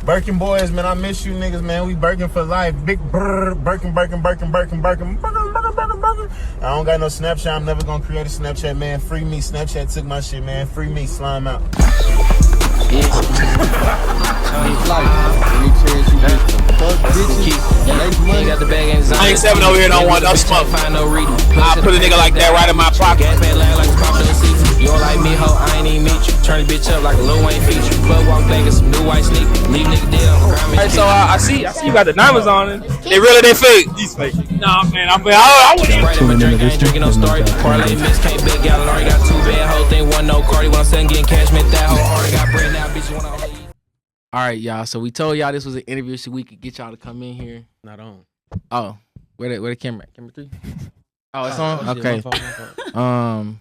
Birkin boys, man, I miss you niggas, man. We Birkin for life. Big brr, Birkin. I don't got no Snapchat. I'm never gonna create a Snapchat, man. Free me. Snapchat took my shit, man. Free me. Slime out. I ain't 7 over here, don't want no smoke. I put a nigga like that right in my pocket. You don't like me, ho, I ain't even meet you. Turn the bitch up like a Lil Wayne feature. Club walk back in some new white sneakers. Leave nigga dead on the ground. Hey, so I see you got the diamonds on it. They fake. He's fake. Nah, man, I wouldn't even. Right in my drink, I ain't drinking no story. Parlay miss, can't bet gallon. Already got 2 bad whole thing, one no Cardi. When I'm selling, getting cash, meant that whole already got bread now, bitch. You wanna hold you. All right, y'all. So we told y'all this was an interview so we could get y'all to come in here. Not on. Oh, where the camera at? Camera 3? Oh, it's on? Yeah, Okay. my fault.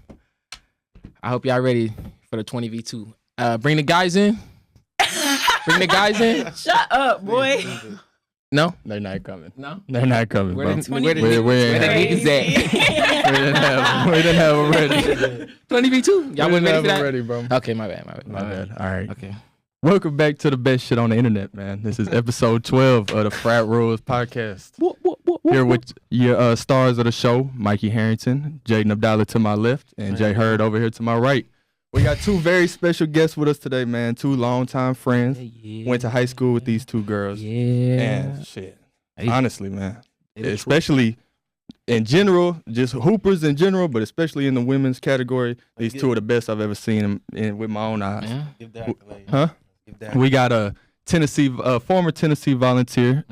I hope y'all ready for the 20v2. Bring the guys in. Shut up, boy. No? They're not coming. No? They're not coming, bro. Where the We niggas at? didn't have them ready. 20v2? Y'all wasn't ready for that? ready, bro. Okay, my bad. My bad. All right. Okay. Welcome back to the best shit on the internet, man. This is episode 12 of the Frat Rules Podcast. Here with your stars of the show, Mikey Harrington, Jaden Abdallah to my left, and Jay Hurd over here to my right. We got 2 very special guests with us today, man. 2 longtime friends. Went to high school with these 2 girls. Yeah. And shit, honestly, man, especially in general, just hoopers in general, but especially in the women's category, these 2 are the best I've ever seen them with my own eyes. Yeah. Give that accolade. Huh? We got a former Tennessee volunteer,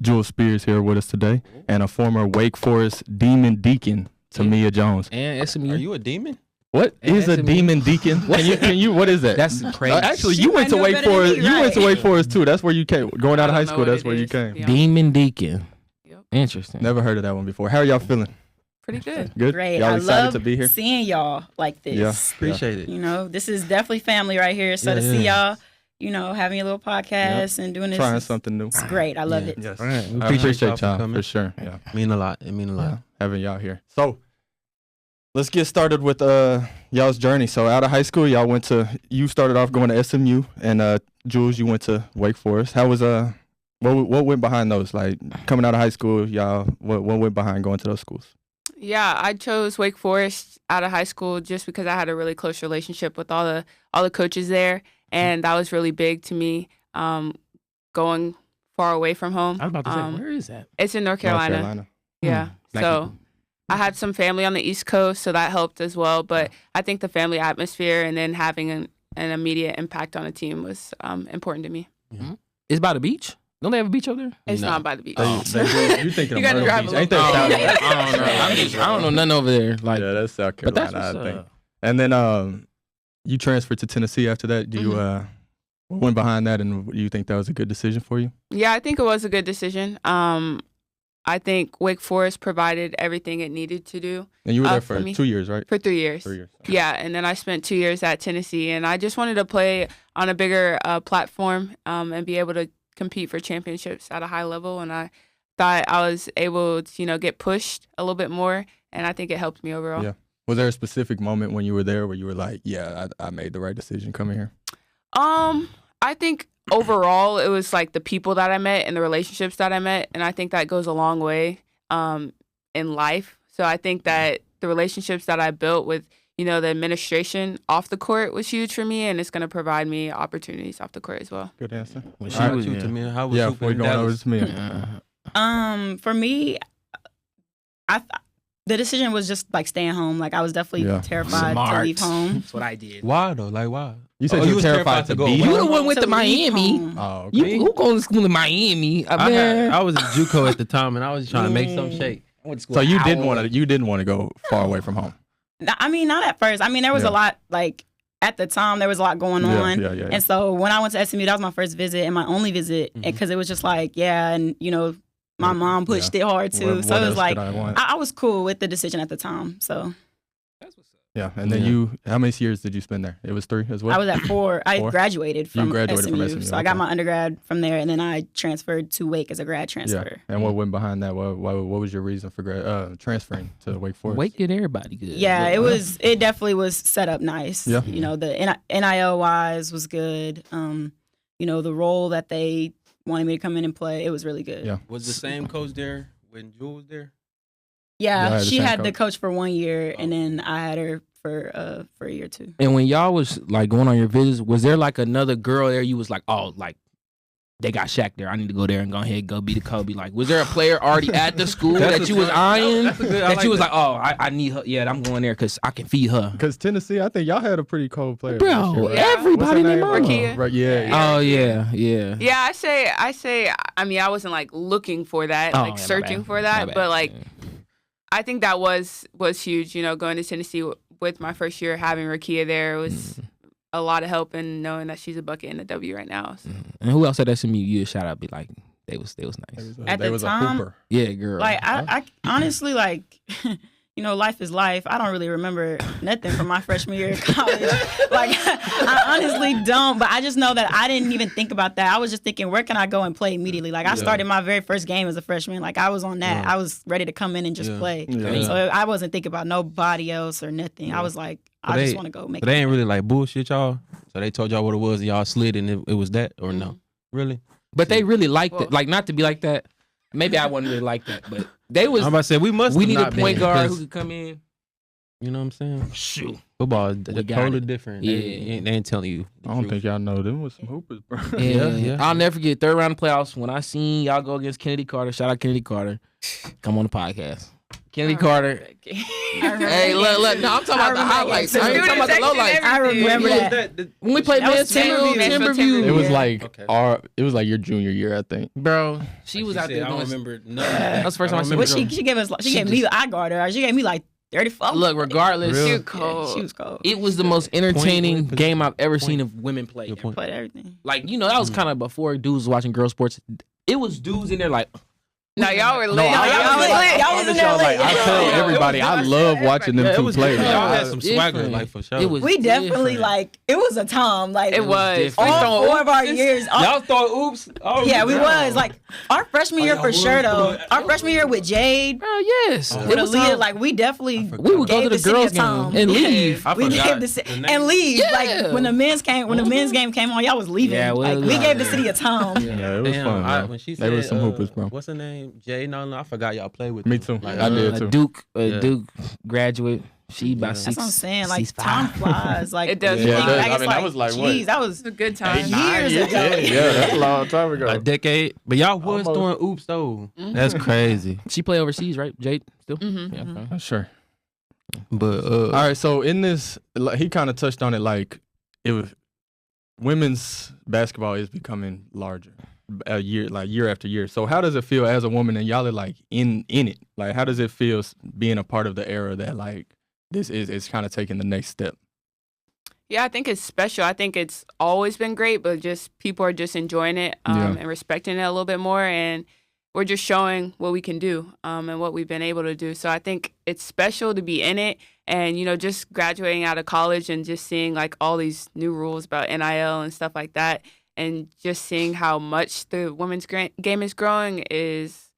Jewel Spears, here with us today, and a former Wake Forest Demon Deacon, Tamia Jones. And SMU. Are you a demon? What is a SMU? Demon Deacon? Can you? What is that? That's crazy. Actually, She you went might to know Wake better than Forest. me, You went to right? Wake Forest too. That's where you came. Going out of I high don't know school, what that's it where you is. came. Yeah. Demon Deacon. Yep. Interesting. Never heard of that one before. How are y'all feeling? Pretty good. Good. Great. Y'all I excited love to be here? seeing y'all like this. Yeah. Appreciate it. You know, this is definitely family right here. So Yeah, to see yeah. y'all, you know, having a little podcast and doing this, Trying is- something new. it's great. I love it. Yes. All right. We I appreciate y'all for y'all coming. for sure. Yeah. Mean a lot. It mean a lot. Yeah, having y'all here. So let's get started with y'all's journey. So out of high school, you started off going to SMU, and Jules, you went to Wake Forest. How was what went behind those? Like coming out of high school, y'all, what went behind going to those schools? Yeah, I chose Wake Forest out of high school just because I had a really close relationship with all the coaches there, and that was really big to me. Going far away from home. I was about to say, where is that? It's in North Carolina. Yeah. So I had some family on the East Coast, so that helped as well. But I think the family atmosphere and then having an immediate impact on a team was important to me. Mm-hmm. It's by the beach? Don't they have a beach over there? It's not by the beach. You thinking You of gotta Myrtle drive Beach? a Ain't little that far. South? I don't know nothing over there. Like, Yeah, that's South but Carolina, that's I what's think. up. And then you transferred to Tennessee after that. Do you what went behind that, and do you think that was a good decision for you? Yeah, I think it was a good decision. I think Wake Forest provided everything it needed to do. And you were there for for me. 2 years, right? For 3 years. 3 years. Yeah, and then I spent 2 years at Tennessee, and I just wanted to play on a bigger platform and be able to compete for championships at a high level. And I thought I was able to, get pushed a little bit more, and I think it helped me overall. Yeah. Was there a specific moment when you were there where you were like, yeah, I made the right decision coming here? I think overall it was like the people that I met and the relationships that I met, and I think that goes a long way in life. So I think that the relationships that I built with the administration off the court was huge for me, and it's going to provide me opportunities off the court as well. Good answer. How about you, Tamia? How was Yeah, hooping before in going over Dallas? to me. For me, the decision was just like staying home. Like I was definitely terrified to leave home. That's what I did. Why though? Like why? You said you were terrified to go. be You here? the one went To to leave Miami. home. Oh, okay. Who going to school in Miami? I was in JUCO at the time, and I was trying to make some shake. So you didn't want to go far away from home. I mean, not at first. I mean, there was a lot, like, at the time, there was a lot going on. Yeah. And so when I went to SMU, that was my first visit and my only visit. Because it was just like, and, my mom pushed it hard, too. What so it was else like, did I want? I was cool with the decision at the time. So Yeah, and then how many years did you spend there? It was 3 as well? I was at 4. I 4? graduated from graduated from SMU, So I got okay. my undergrad from there, and then I transferred to Wake as a grad transfer. And what went behind that? What was your reason for transferring to Wake Forest? Wake did everybody good. Yeah, it definitely was set up nice. Yeah. The NIL wise was good. the role that they wanted me to come in and play. It was really good. Yeah. Was the same coach there when Jewel was there? Yeah, Yeah, she the same had the coach. coach for 1 year, and then I had her for a year too. And when y'all was like going on your visits, was there like another girl there? You was like, oh, like they got Shaq there. I need to go there and go ahead and go be the Kobe. Like, was there a player already at the school that you was eyeing? That's a good- I That like you was that. like, oh, I need her. Yeah, I'm going there because I can feed her. Because Tennessee, I think y'all had a pretty cold player. Bro, last year, right? everybody What's her named name? Mama. Rakia. Right, yeah. Oh yeah, yeah. Yeah, I say. I mean, I wasn't like looking for that, Oh, like yeah, my searching bad. for My that, bad. but like Yeah. I think that was huge. Going to Tennessee with my first year, having Rakia there was a lot of help, and knowing that she's a bucket in the W right now. So. And who else said that to me? You a shout out, be like, they was nice. At They the was a time, hooper. Yeah, girl. Like I honestly like, life is life. I don't really remember nothing from my freshman year of college. Like I honestly don't. But I just know that I didn't even think about that. I was just thinking, where can I go and play immediately? Like I started my very first game as a freshman. Like I was on that. I was ready to come in and just play. Yeah. So I wasn't thinking about nobody else or nothing. I was like, I just want to go make. But they ain't really like bullshit y'all. So they told y'all what it was, and y'all slid, and it was that, or no? Really? but they really liked Well- it. Like not to be like that. Maybe I wasn't really like that, but they was. I'm about to say we must. We have need a not point been, guard 'cause, who could come in. You know what I'm saying? Shoot. Football is We got totally it. different. Yeah. They ain't telling you. the I don't truth. think y'all know them was some hoopers, bro. Yeah. I'll never forget third round of playoffs when I seen y'all go against Kennedy Carter. Shout out Kennedy Carter. Come on the podcast. Kennedy Carter. Hey, look. No, I'm talking about the highlights. I ain't talking about the lowlights. I remember that. When we played That was Mansfield, Timberview. It was Yeah. like it was like your junior year, I think. bro, she was out there I don't doing. remember none. That's the first time I seen But her. she gave us. She gave me. I guarded her. She gave me like 34. Look, regardless, Real? Too Yeah, cold. she was cold. it was the most entertaining Point. game I've ever seen of women play. Good point. Played everything. Like, that was kind of before dudes was watching girl sports. It was dudes in there like, No, y'all were lit. No, y'all y'all was was lit. y'all was in there Like, I late. tell Yeah. everybody, I love watching them Yeah, it two was play. good. Y'all had It some was swagger, different. like for sure. It was We definitely different. like it was a time like It was. different. We all throwing 4 of our oopses. years. Y'all thought oops. Oh, Yeah, we no. was like our freshman year y'all for was sure though. doing- Our freshman year with Jade, Bro, yes. Oh, with It was Aaliyah, time- like we definitely we would go to gave the city girls a time. game and leave. I We forgot gave the name. and leave. Yeah. Like when the men's game came on, y'all was leaving. Yeah, like, we yeah. gave the city a time. Yeah, it was Damn, fun. Bro. when she They said, was some hoopers, bro. What's her name? Jay? No, I forgot y'all played with. Me them. too. Like, I did too. A Duke graduate. She about Yeah. 6. That's what I'm saying. Like 6'5". time flies. Like It does. you Yeah, think it does. back, I it's mean, that was like, what? geez, that was It's a good time. years ago. Yeah, that's a long time ago. A decade, but y'all was Almost. doing oops though. That's crazy. She play overseas, right, Jade? Still? Mhm. Yeah. Okay. Sure. But All right, so in this, like, he kind of touched on it. Like, it was women's basketball is becoming larger, year after year. So how does it feel as a woman, and y'all are like in it? Like, how does it feel being a part of the era that like this is kind of taking the next step? Yeah, I think it's special. I think it's always been great, but just people are just enjoying it and respecting it a little bit more. And we're just showing what we can do and what we've been able to do. So I think it's special to be in it. And, just graduating out of college and just seeing like all these new rules about NIL and stuff like that. And just seeing how much the women's game is growing is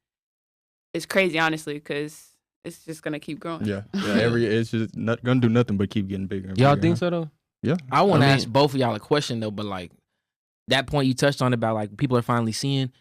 crazy, honestly, because it's just going to keep growing. Yeah. It's just not gonna do nothing but keep getting bigger. And y'all bigger, think huh? so though? Yeah. I want to I mean- ask both of y'all a question though, but like that point you touched on about like people are finally seeing,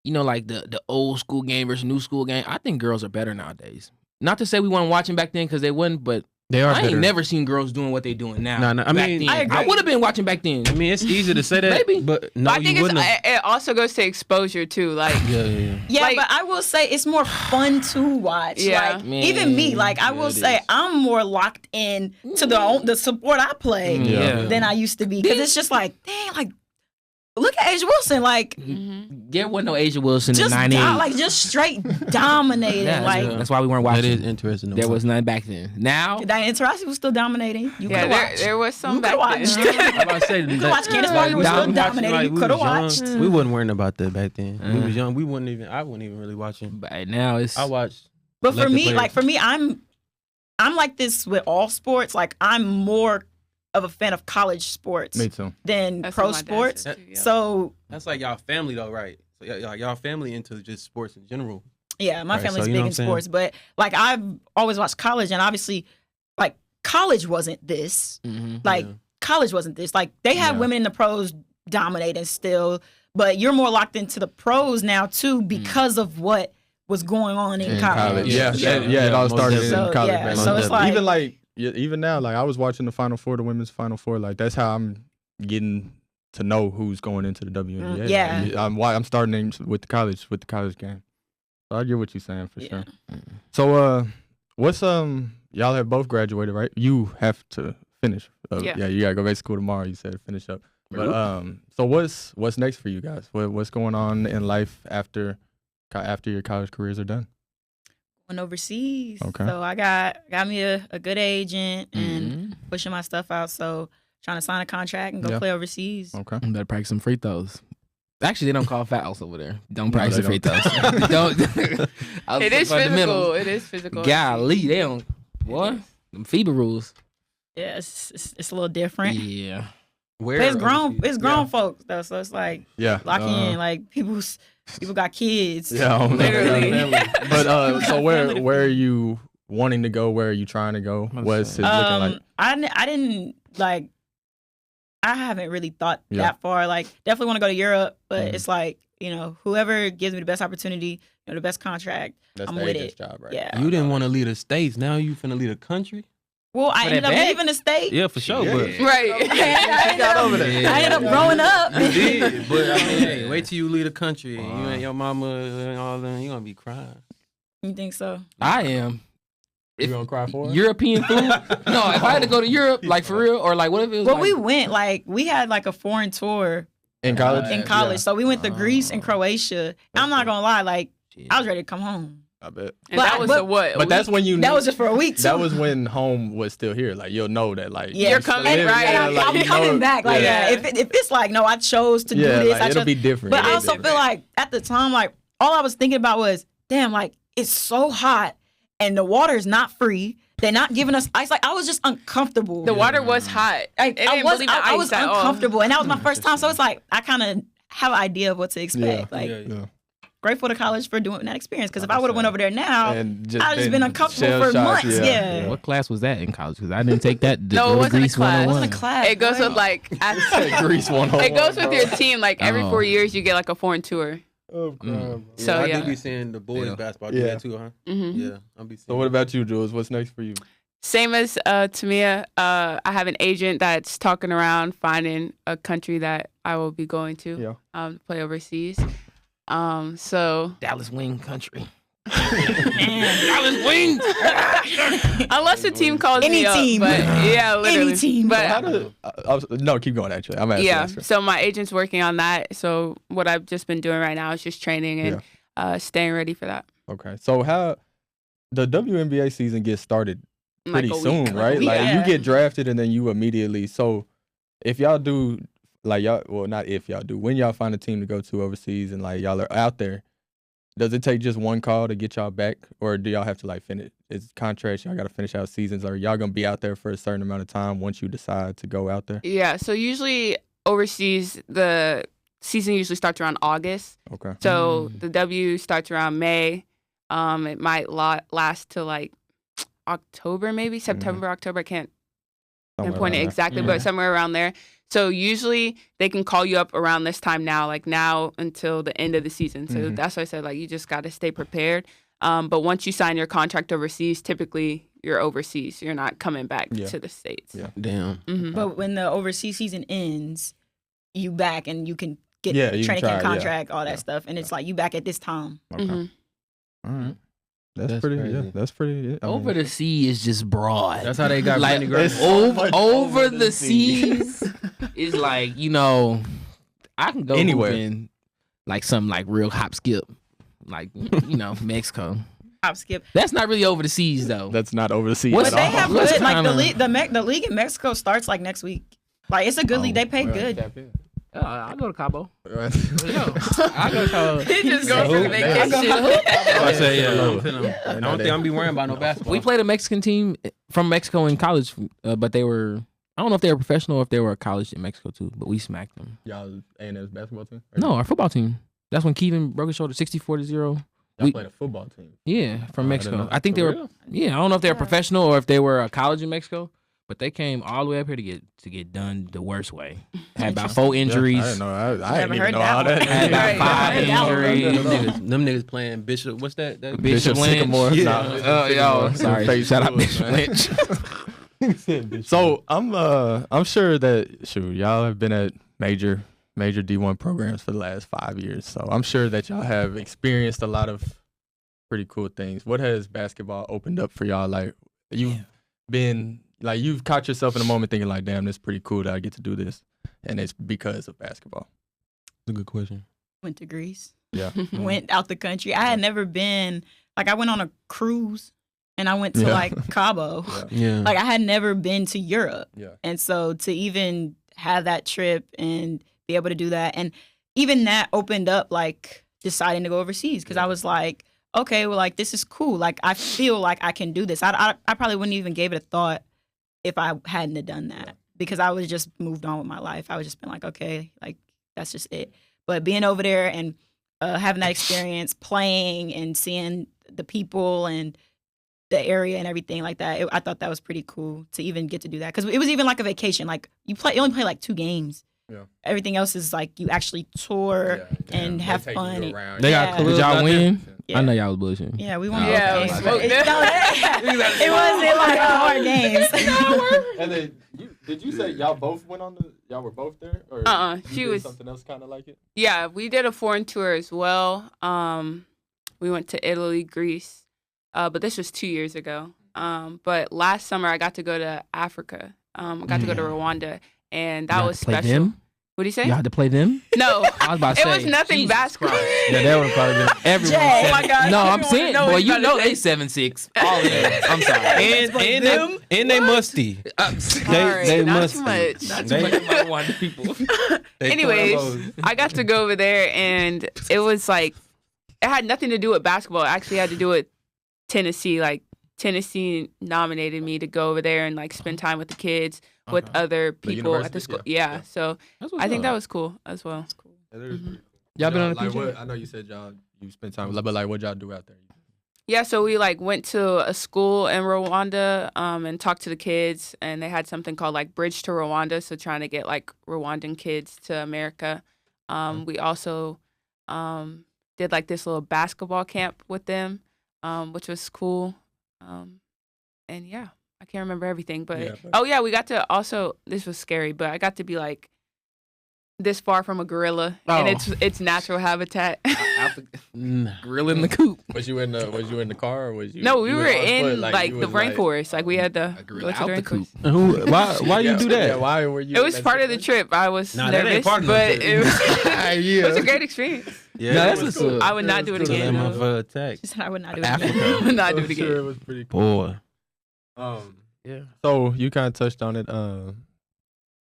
like the old school game versus new school game. I think girls are better nowadays. Not to say we weren't watching back then because they wasn't, but They are I ain't better. never seen girls doing what they doing now. No, I back mean, then. I agree. would have been watching back then. I mean, it's easy to say that, Maybe. but no, But I you think wouldn't have. it also goes to exposure, too. Like, Yeah. Yeah, Like- but I will say it's more fun to watch. Yeah. Like Man. even me, like I will it say is. I'm more locked in to the sport I play Yeah. than I used to be because it's just like, dang, like look at Asia Wilson, like There wasn't no Asia Wilson in just '98. like just straight dominating. Yeah, like that's why we weren't That watching. is interesting. though. There was none back then. Now, Diana Taurasi was still dominating. You yeah, could watch. there was some You back could then. watch. I'm about to say, you could watch Candace Parker was still dominating. You coulda watched. We wasn't worrying about that back then. We was young. I wasn't even really watching. but now it's I watched. But for Let the me, players- like I'm like this with all sports. Like I'm more of a fan of college sports Me too. than That's pro what my dad sports. said, too, yeah. So That's like y'all family though, right? So y'all family into just sports in general. yeah, my Right, family's so you big know in what I'm saying? sports, but like I've always watched college, and obviously, like college wasn't this. Mhm. Like Yeah. college wasn't this. Like they have Yeah. women in the pros dominating still, but you're more locked into the pros now too because of what was going on in college. Yeah, it all started in college. Yeah, man. so it's like even now, like I was watching the Final Four, the women's Final Four. Like that's how I'm getting to know who's going into the WNBA. Yeah, like, I'm starting with the college game. So I get what you're saying for sure. So what's y'all have both graduated, right? You have to finish. Yeah, you gotta go back to school tomorrow. You said finish up. But so what's next for you guys? What's going on in life after your college careers are done? Going overseas. Okay. So I got me a good agent and pushing my stuff out. So trying to sign a contract and go play overseas. Okay. You better practice some free throws. Actually, they don't call fouls over there. Don't practice the free throws. Don't. It is physical. It is physical. Golly, they don't. What? Them FIBA rules. Yeah, it's a little different. Yeah. But it's grown folks though, so it's like lock in. Like people got kids. Yeah, literally. But so where are you wanting to go? Where are you trying to go? What's it looking like? I didn't like. I haven't really thought that far. Like, definitely want to go to Europe, but it's like, whoever gives me the best opportunity, the best contract, that's I'm the with agent's it. job, right? Yeah. You didn't want to lead the states. Now you finna lead a country. Well, I ended up leaving the state. Yeah, for sure. Yeah. But Right. I ended up growing up. you did, but I mean, hey, wait till you lead a country and you and your mama and all them, you gonna be crying. You think so? I am. You gonna cry for it? European food? No, if I had to go to Europe, like for real, or like what if it was Well, we went, we had like a foreign tour. In college? In college. So we went to Greece and Croatia. I'm not going to lie, I was ready to come home. I bet. And that was the what? But that's when you That was just for a week, too. That was when home was still here. Like, you'll know that, like... You're coming, right? And I'm coming back. Like, if it's like, no, I chose to do this. Like, it'll be different. But I also feel like, at the time, like, all I was thinking about was, damn, like, it's so hot, and the water is not free. They're not giving us ice. Like, I was just uncomfortable. The water was hot. I was uncomfortable, and that was my first time. So it's like, I kind of have an idea of what to expect. Grateful to college for doing that experience. Because if I would have went over there now, I'd just been uncomfortable for months. Yeah. What class was that in college? Because I didn't take that. No, it wasn't a class. It wasn't a class. It goes with like Grease 101. It goes with your team. Like every 4 years, you get like a foreign tour. Oh, So I do be seeing the boys basketball do that too, huh? Mm-hmm. Yeah, I'll be seeing. So what about you, Jules? What's next for you? Same as Tamia. I have an agent that's talking around finding a country that I will be going to play overseas. So Dallas Wing country. Dallas Wings. Unless the team calls Any me up, team. but yeah, literally. Any team. But No, keep going. Actually, I'm asking. yeah. So my agent's working on that. So what I've just been doing right now is just training and staying ready for that. Okay. So how the WNBA season gets started pretty Like a soon, week. right? Like Yeah. you get drafted and then you immediately. So if y'all do, like y'all, well, not if y'all do, when y'all find a team to go to overseas and like y'all are out there, does it take just one call to get y'all back, or do y'all have to like finish? It's contracts. Y'all got to finish out seasons, or y'all gonna be out there for a certain amount of time once you decide to go out there? Yeah. So usually overseas, the season usually starts around August. Okay. So the W starts around May. It might last till like October, maybe September, October. I can't pinpoint it exactly, but somewhere around there. So usually they can call you up around this time now, like now until the end of the season. So that's why I said, like, you just got to stay prepared. But once you sign your contract overseas, typically you're overseas. You're not coming back to the States. Yeah. Damn. Mm-hmm. But when the overseas season ends, you back and you can get you training can camp try, contract, all that stuff. And it's like you back at this time. Okay. Mm-hmm. All right. That's pretty. crazy. Yeah, that's pretty. I mean, Over the sea is just broad. That's how they got like Brittany Griner. over the seas is like, I can go Anywhere. in like something like real hop skip, like Mexico. Hop skip. That's not really over the seas though. That's not over the sea What's at But they all. have What's good, like kinda- the league in Mexico starts like next week. Like it's a good league. They pay good. I'll go to Cabo. Right. I'll go to Cabo. He just goes for vacation. I say, yeah. I don't think I'm be worrying about no basketball. We played a Mexican team from Mexico in college, but they were. I don't know if they were professional or if they were a college in Mexico too, but we smacked them. Y'all A&M's basketball team? No, our football team. That's when Kevin broke his shoulder 64-0. Y'all We- played a football team. Yeah, from I didn't Mexico. know. I think they For were. real? Yeah, I don't know if they were professional or if they were a college in Mexico, but they came all the way up here to get done the worst way. Had about 4 injuries. I didn't know. I Never didn't even heard know that all one. that. Had about Right. 5 injuries. Them niggas playing Bishop. What's that? Bishop Lynch. Sycamore. Yeah. Nah, Yo, sorry. Face Shout out schools, Bishop man. Lynch. So I'm sure that y'all have been at major D1 programs for the last 5 years. So I'm sure that y'all have experienced a lot of pretty cool things. What has basketball opened up for y'all? Like you've been like you've caught yourself in a moment thinking like, damn, this is pretty cool that I get to do this, and it's because of basketball. That's a good question. Went to Greece. Yeah. Went out the country. I had never been, like, I went on a cruise and I went to Yeah. like Cabo. Yeah. Like, I had never been to Europe. Yeah. And so to even have that trip and be able to do that, and even that opened up like deciding to go overseas, because I was like, okay, well, like, this is cool. Like, I feel like I can do this. I probably wouldn't even gave it a thought if I hadn't have done that, because I would just moved on with my life. I would just been like, okay, like, that's just it. But being over there and having that experience, playing and seeing the people and the area and everything like that, I thought that was pretty cool to even get to do that, because it was even like a vacation. Like, you only play like 2 games. Yeah. Everything else is like you actually tour and have fun. They got Yeah. Did y'all win? Yeah. I know y'all was bullshitting. Yeah, we won. Yeah, both we games. smoked It, them. it wasn't like hard games. And then did you say y'all both went on y'all were both there? Or She did was. something else kind of like it? Yeah, we did a foreign tour as well. We went to Italy, Greece, but this was 2 years ago. But last summer I got to go to Africa. I got to go to Rwanda, and that Y'all was had to play special. them? What do you say? Y'all had to play them? No, I was about to it say. was nothing Jesus basketball. Christ. Yeah, that would have probably been Everyone. Jay. Oh my God. No, I'm Everyone saying, know boy, what you you're know about they to say. 7'6". All in there. I'm sorry. And they musty. Sorry, they not musty. too much. Not too much about Rwanda people. Anyways, I got to go over there, and it was like, it had nothing to do with basketball. It actually had to do with Tennessee. Like, Tennessee nominated me to go over there and like spend time with the kids, with other people at the university? school. Yeah. Yeah, so I think that was cool as well. Y'all been on a like, PJ? I know you said you spent time, but like what y'all do out there? Yeah, so we like went to a school in Rwanda and talked to the kids, and they had something called like Bridge to Rwanda, so trying to get like Rwandan kids to America. We also did like this little basketball camp with them, which was cool. And yeah, I can't remember everything, but oh yeah, we got to also, this was scary, but I got to be like this far from a gorilla and its natural habitat. Gorilla in the coop. Was you in the car or was you? No, we you were on in foot, like you the was, like- rainforest. Like we had to go gorilla to out the the rainforest. coop. Why you do that? Yeah, why were you? It was part of the trip. I was Nah, that nervous, ain't part of the but trip. it was, Yeah. it was a great experience. Yeah, No, that's was what's up. I would not do it cool to again. let my though. attack. She said I would not do it Africa. again. I would not do I'm it sure it again. was pretty cool. Boy. Yeah. So you kind of touched on it.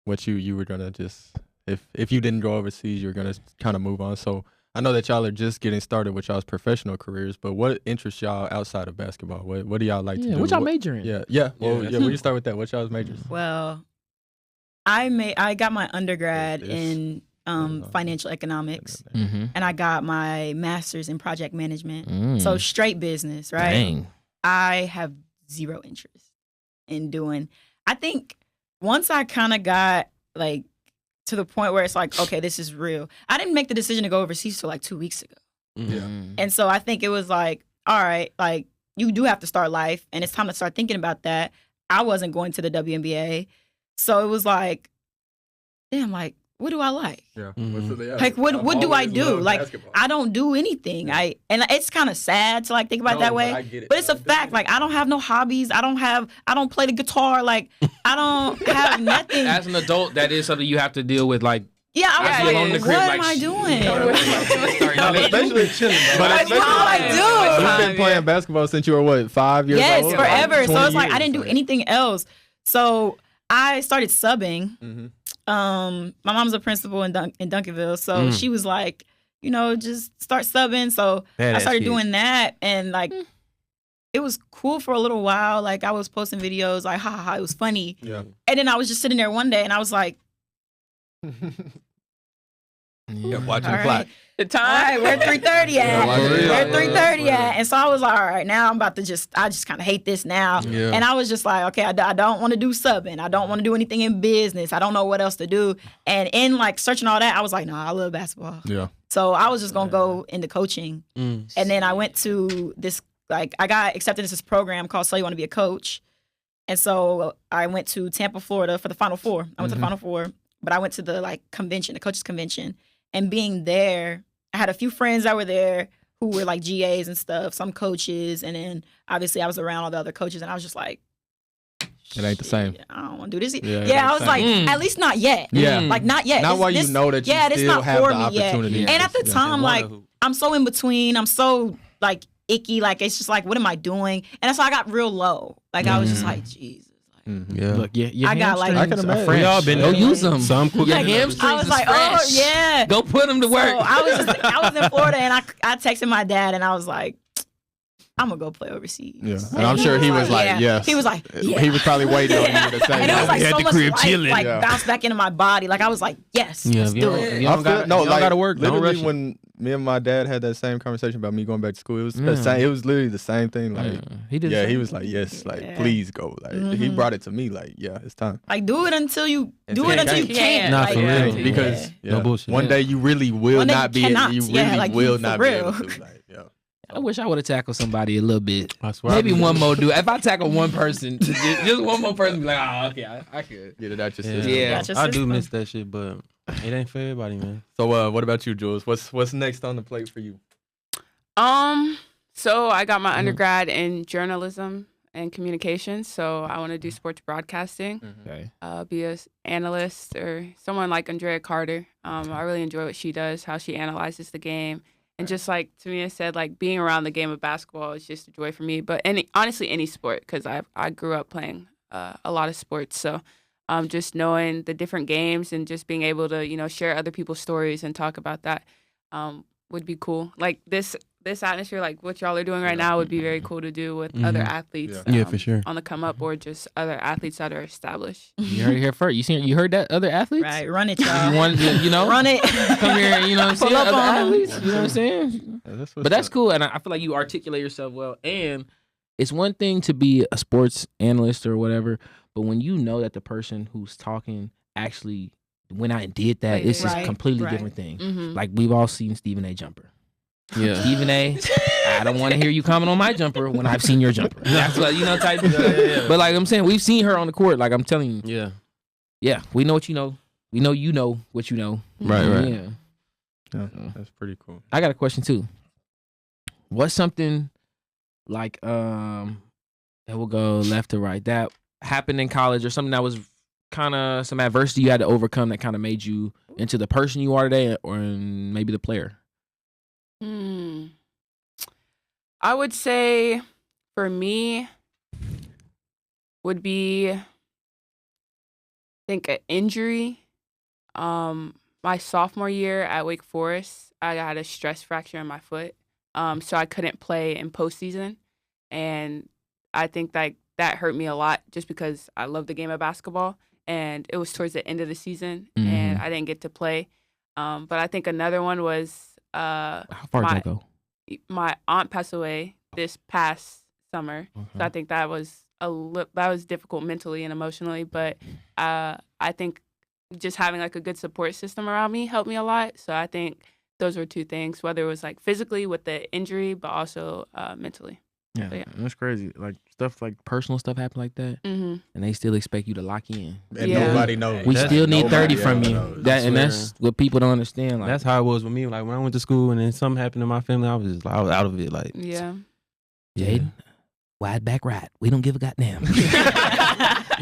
What you were gonna just if you didn't go overseas, you were gonna kind of move on. So I know that y'all are just getting started with y'all's professional careers, but what interests y'all outside of basketball? What do y'all like to do? What y'all majoring? Yeah. Well, Yeah, yeah. We can start with that. What y'all's majors? Well, I got my undergrad in financial economics, Mm-hmm. and I got my master's in project management. So straight business, right? Dang. I have zero interest in doing. I think once I kind of got like to the point where it's like, okay, this is real. I didn't make the decision to go overseas till like 2 weeks ago. Yeah. And so I think it was like, all right, like you do have to start life and it's time to start thinking about that. I wasn't going to the WNBA. So it was like, damn, like, what do I like? Yeah. Like, what do I do? Like, I don't do anything. And it's kind of sad to like think about it that way. But it's a fact. Like, I don't have no hobbies. I don't play the guitar. Like, I don't have nothing. As an adult, that is something you have to deal with. Like, Yeah, I was Yeah, like, yeah, what yeah. am I doing? Especially chilling. But That's all I do. You've been playing basketball since you were what, 5 years Yes, old? forever. So 20 it's like I years, didn't do so- anything else. So I started subbing. Mhm. My mom's a principal in Duncanville, so she was like, you know, just start subbing. So I Badass started kid. doing that, and like, it was cool for a little while. Like I was posting videos, like, ha ha ha, it was funny. Yeah. And then I was just sitting there one day, and I was like, Watching All the clock. right. The All time. right, where 3:30 at? Yeah, Where yeah, 3:30 yeah. at? And so I was like, all right, now I'm about to I just kind of hate this now. Yeah. And I was just like, okay, I don't want to do subbing. I don't want to do anything in business. I don't know what else to do. And in like searching all that, I was like, no, I love basketball. Yeah. So I was just going to go into coaching. Mm. And then I went to this, like, I got accepted into this program called So You Want to Be a Coach. And so I went to Tampa, Florida for the Final Four. I went to the Final Four, but I went to the like convention, the coaches convention. And being there, I had a few friends that were there who were like GAs and stuff, some coaches. And then obviously I was around all the other coaches and I was just like, It ain't the same. "Shit, I don't want to do this. Yeah, it ain't Yeah, I the was same. like, at least not yet. Yeah. Like not yet. Not This- while you this- know that you yeah, this still not have for the me yet. opportunity. And at the Yeah. time, like, Wanna hoop. I'm so in between. I'm so like icky. Like it's just like, what am I doing? And that's why I got real low. Like I was just like, Jesus. Yeah. Look, your I got, like- I can hamstrings imagine. are fresh. We all been Go there. use them. Some quick. Your Yeah. hamstrings I was is like, fresh. oh yeah. Go put them to work. So I was in Florida and I texted my dad and I was like, I'm gonna go play overseas. Yeah. And I'm sure he was like, yeah. yes. He was like, yeah. He was probably waiting on you to say And it was that. like At so the much crib life chilling. like Yeah. bounced back into my body. Like I was like, yes, Yeah, let's if you do don't- it. if you don't gotta work, don't literally rush it. when me and my dad had that same conversation about me going back to school, it was Yeah. the same. It was literally the same thing. Like, he did. yeah, he was like, yes, like Yeah. please go. Like he brought it to me. Like, yeah, it's time. Like do it until you Until do it you until you can't. can't. Nah, like, for real. Yeah. Because No bullshit. one day you really will One day not you be. cannot. You Yeah, really like, will for not be able real. to. Like, yeah. I wish I would have tackled somebody a little bit. I swear. Maybe one more dude. If I tackle one person, just one more person, be like, oh, okay, I could. Get it out your Yeah. system. Yeah. Got your I do system. miss that shit, but it ain't for everybody, man. So, what about you, Jules? What's next on the plate for you? So I got my undergrad in journalism and communications. So I want to do sports broadcasting, Okay. be a analyst or someone like Andrea Carter. I really enjoy what she does, how she analyzes the game. And just like Tamia said, like being around the game of basketball is just a joy for me. But honestly, any sport, because I grew up playing a lot of sports. So just knowing the different games and just being able to, share other people's stories and talk about that would be cool. Like this atmosphere, like what y'all are doing right now would be very cool to do with other athletes. Yeah, for sure. On the come up or just other athletes that are established. You heard it here first. You heard that other athletes? Right, run it, y'all. You wanted to, Run it. come here and, what I'm Pull saying? up Other on 'em. athletes. You know what I'm saying? Yeah, But that's cool. And I feel like you articulate yourself well. And it's one thing to be a sports analyst or whatever, but when you know that the person who's talking actually went out and did that, it's just a Right, completely right. different thing. Mm-hmm. Like we've all seen Stephen A. Jumper. Yeah. Stephen A. I don't want to hear you comment on my jumper when I've seen your jumper. That's what type of stuff. But like I'm saying, we've seen her on the court. Like I'm telling you, Yeah. yeah, we know what you know. We know you know what you know. Right, right. Yeah. Yeah, that's pretty cool. I got a question too. What's something like and we'll go left to right that happened in college or something that was kind of some adversity you had to overcome that kind of made you into the person you are today or maybe the player? I would say for me would be I think an injury. My sophomore year at Wake Forest, I had a stress fracture in my foot. So I couldn't play in postseason. And I think that hurt me a lot just because I love the game of basketball. And it was towards the end of the season and I didn't get to play. But I think another one was How far did that go? my aunt passed away this past summer. So I think that was that was difficult mentally and emotionally. But I think just having like a good support system around me helped me a lot. So I think those were two things, whether it was like physically with the injury, but also mentally. Yeah, So, yeah. that's crazy. Like stuff like personal stuff happen like that, Mm-hmm. and they still expect you to lock in. And Yeah. nobody knows. We still need 30 from you. knows. That's what people don't understand. Like That's how it was with me. Like when I went to school and then something happened to my family, I was out of it. Like Yeah. Jaden, wide back right. We don't give a goddamn.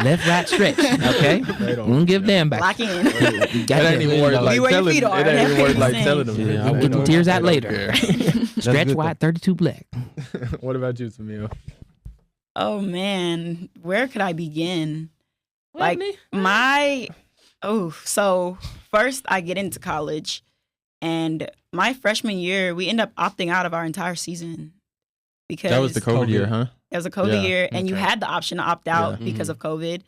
Left right stretch. Okay, we don't give a damn back. Lock in. It ain't even worth like Be where your telling. feet are. It ain't even worth like Same. telling them. Yeah, I'll get them tears out later. Stretch good, wide 32 black. What about you, Tamia? Oh man, where could I begin? Like so first I get into college and my freshman year, we end up opting out of our entire season because That was the COVID year, huh? it was a COVID Yeah, year and you okay. had the option to opt out Yeah. because of COVID.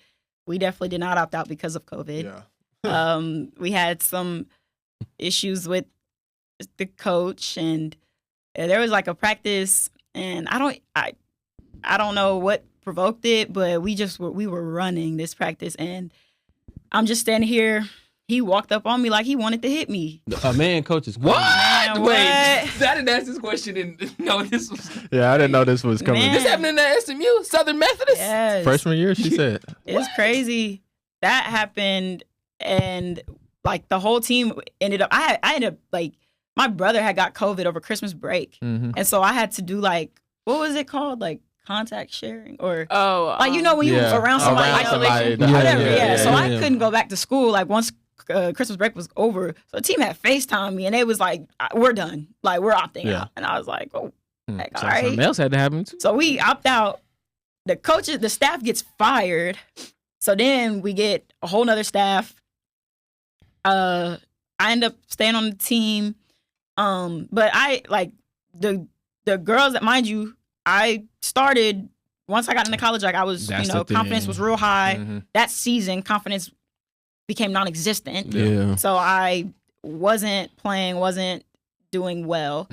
We definitely did not opt out because of COVID. Yeah. We had some issues with the coach, and there was like a practice, and I don't know what provoked it, but we were running this practice, and I'm just standing here. He walked up on me like he wanted to hit me. A man coach is What? Man, Wait, what? I didn't ask this question and no, this was Yeah, I didn't know this was coming. Man. this happened in the SMU, Southern Methodist. Yes. Freshman year, she said. It's crazy. That happened, and like the whole team ended up. I ended up like my brother had got COVID over Christmas break, and so I had to do like what was it called, like contact sharing or like when you were around somebody, whatever. So I couldn't go back to school like once Christmas break was over. So the team had FaceTime me, and it was like, we're done, like we're opting out, and I was like, oh, heck, all right. Something else had to happen too. So we opt out. The staff gets fired. So then we get a whole nother staff. I end up staying on the team. But I like the girls that, mind you, I started once I got into college, like I was, confidence was real high. That season, confidence became non-existent. Yeah. So I wasn't playing, wasn't doing well.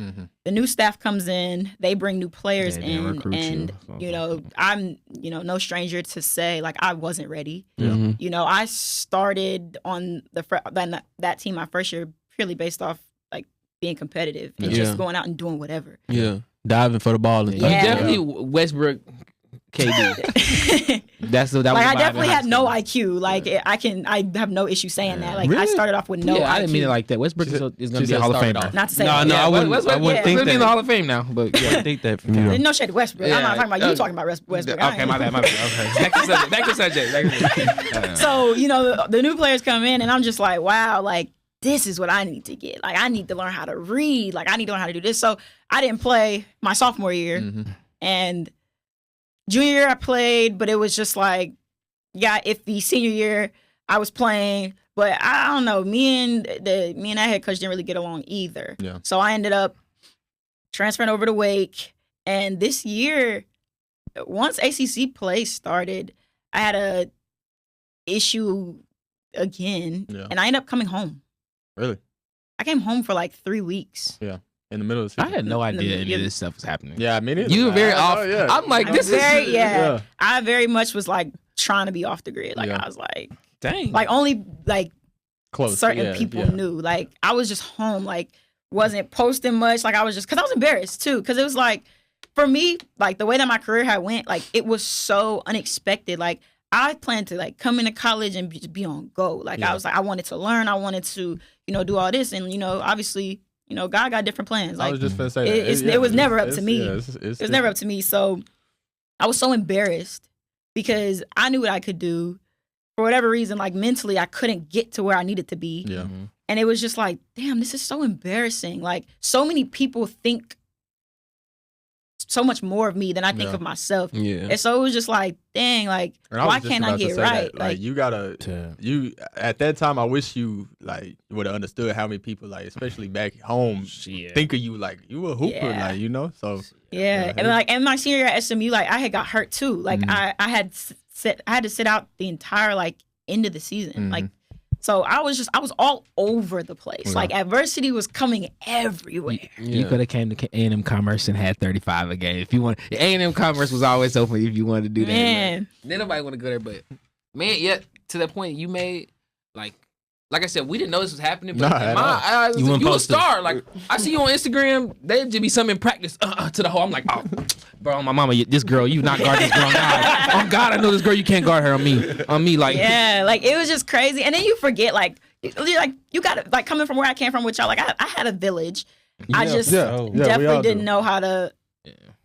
The new staff comes in, they bring new players in, and I'm no stranger to say like I wasn't ready. I started on that team my first year purely based off like being competitive and just going out and doing whatever. Yeah, diving for the ball. And Yeah. You definitely Westbrook KD. That was I the definitely vibe had in no high IQ. Like I have no issue saying that. Like I Really? started off with no IQ. I didn't mean it like that. Westbrook is going to be a Hall of Famer. Not to say No, that. no, I wouldn't. Westbrook, I wouldn't think he'll be in the that. Hall of Fame now. But I yeah. think that. From you. There's no shade to Westbrook. I'm not Yeah. talking about you. Talking about Westbrook. Okay, my bad. Okay, back to subject. So the new players come in, and I'm just like, wow, like this is what I need to get. Like I need to learn how to read. Like I need to learn how to do this. So I didn't play my sophomore year, and junior year I played, but it was just like, iffy. Senior year I was playing, but I don't know. Me and that head coach didn't really get along either. Yeah. So I ended up transferring over to Wake, and this year, once ACC play started, I had a issue again, and I ended up coming home. Really? I came home for like 3 weeks. Yeah. In the middle of the I season. had no idea any of this stuff was happening. Yeah, I mean, You were very off. I'm like, this is I very much was like trying to be off the grid. Like I was like, dang. like only like close. certain people knew. Like I was just home, like wasn't posting much. Like I was just, cause I was embarrassed too. Cause it was like, for me, like the way that my career had went, like it was so unexpected. Like I planned to like come into college and just be on go. Like I was like, I wanted to learn. I wanted to, do all this. And, obviously, God got different plans. Like I was just going to say that. It was never up to me. Yeah, it was never up to me. So I was so embarrassed because I knew what I could do. For whatever reason, like mentally, I couldn't get to where I needed to be. Yeah. And it was just like, damn, this is so embarrassing. Like so many people think so much more of me than I think of myself. Yeah. And so it was just like, dang, like, why can't I get right? Like you gotta, at that time, I wish you like would have understood how many people, like, especially back home, think of you like you a hooper, like, so. Yeah. And my senior year at SMU, like I had got hurt too. Like I had to sit out the entire like end of the season. Like, so I was all over the place. Yeah. Like adversity was coming everywhere. You could have came to A&M Commerce and had 35 a game if you want. A&M Commerce was always open if you wanted to do that. Man, then nobody want to go there, but man, to that point you made, like I said, we didn't know this was happening. But in my eyes, you a star. Like I see you on Instagram, there'd just be something in practice to the hole. I'm like, oh, bro, my mama, this girl, you not guard this girl now. Oh God, I know this girl, you can't guard her on me. Like yeah, like it was just crazy. And then you forget, like you got to, like coming from where I came from with y'all. Like I had a village. I just definitely didn't know how to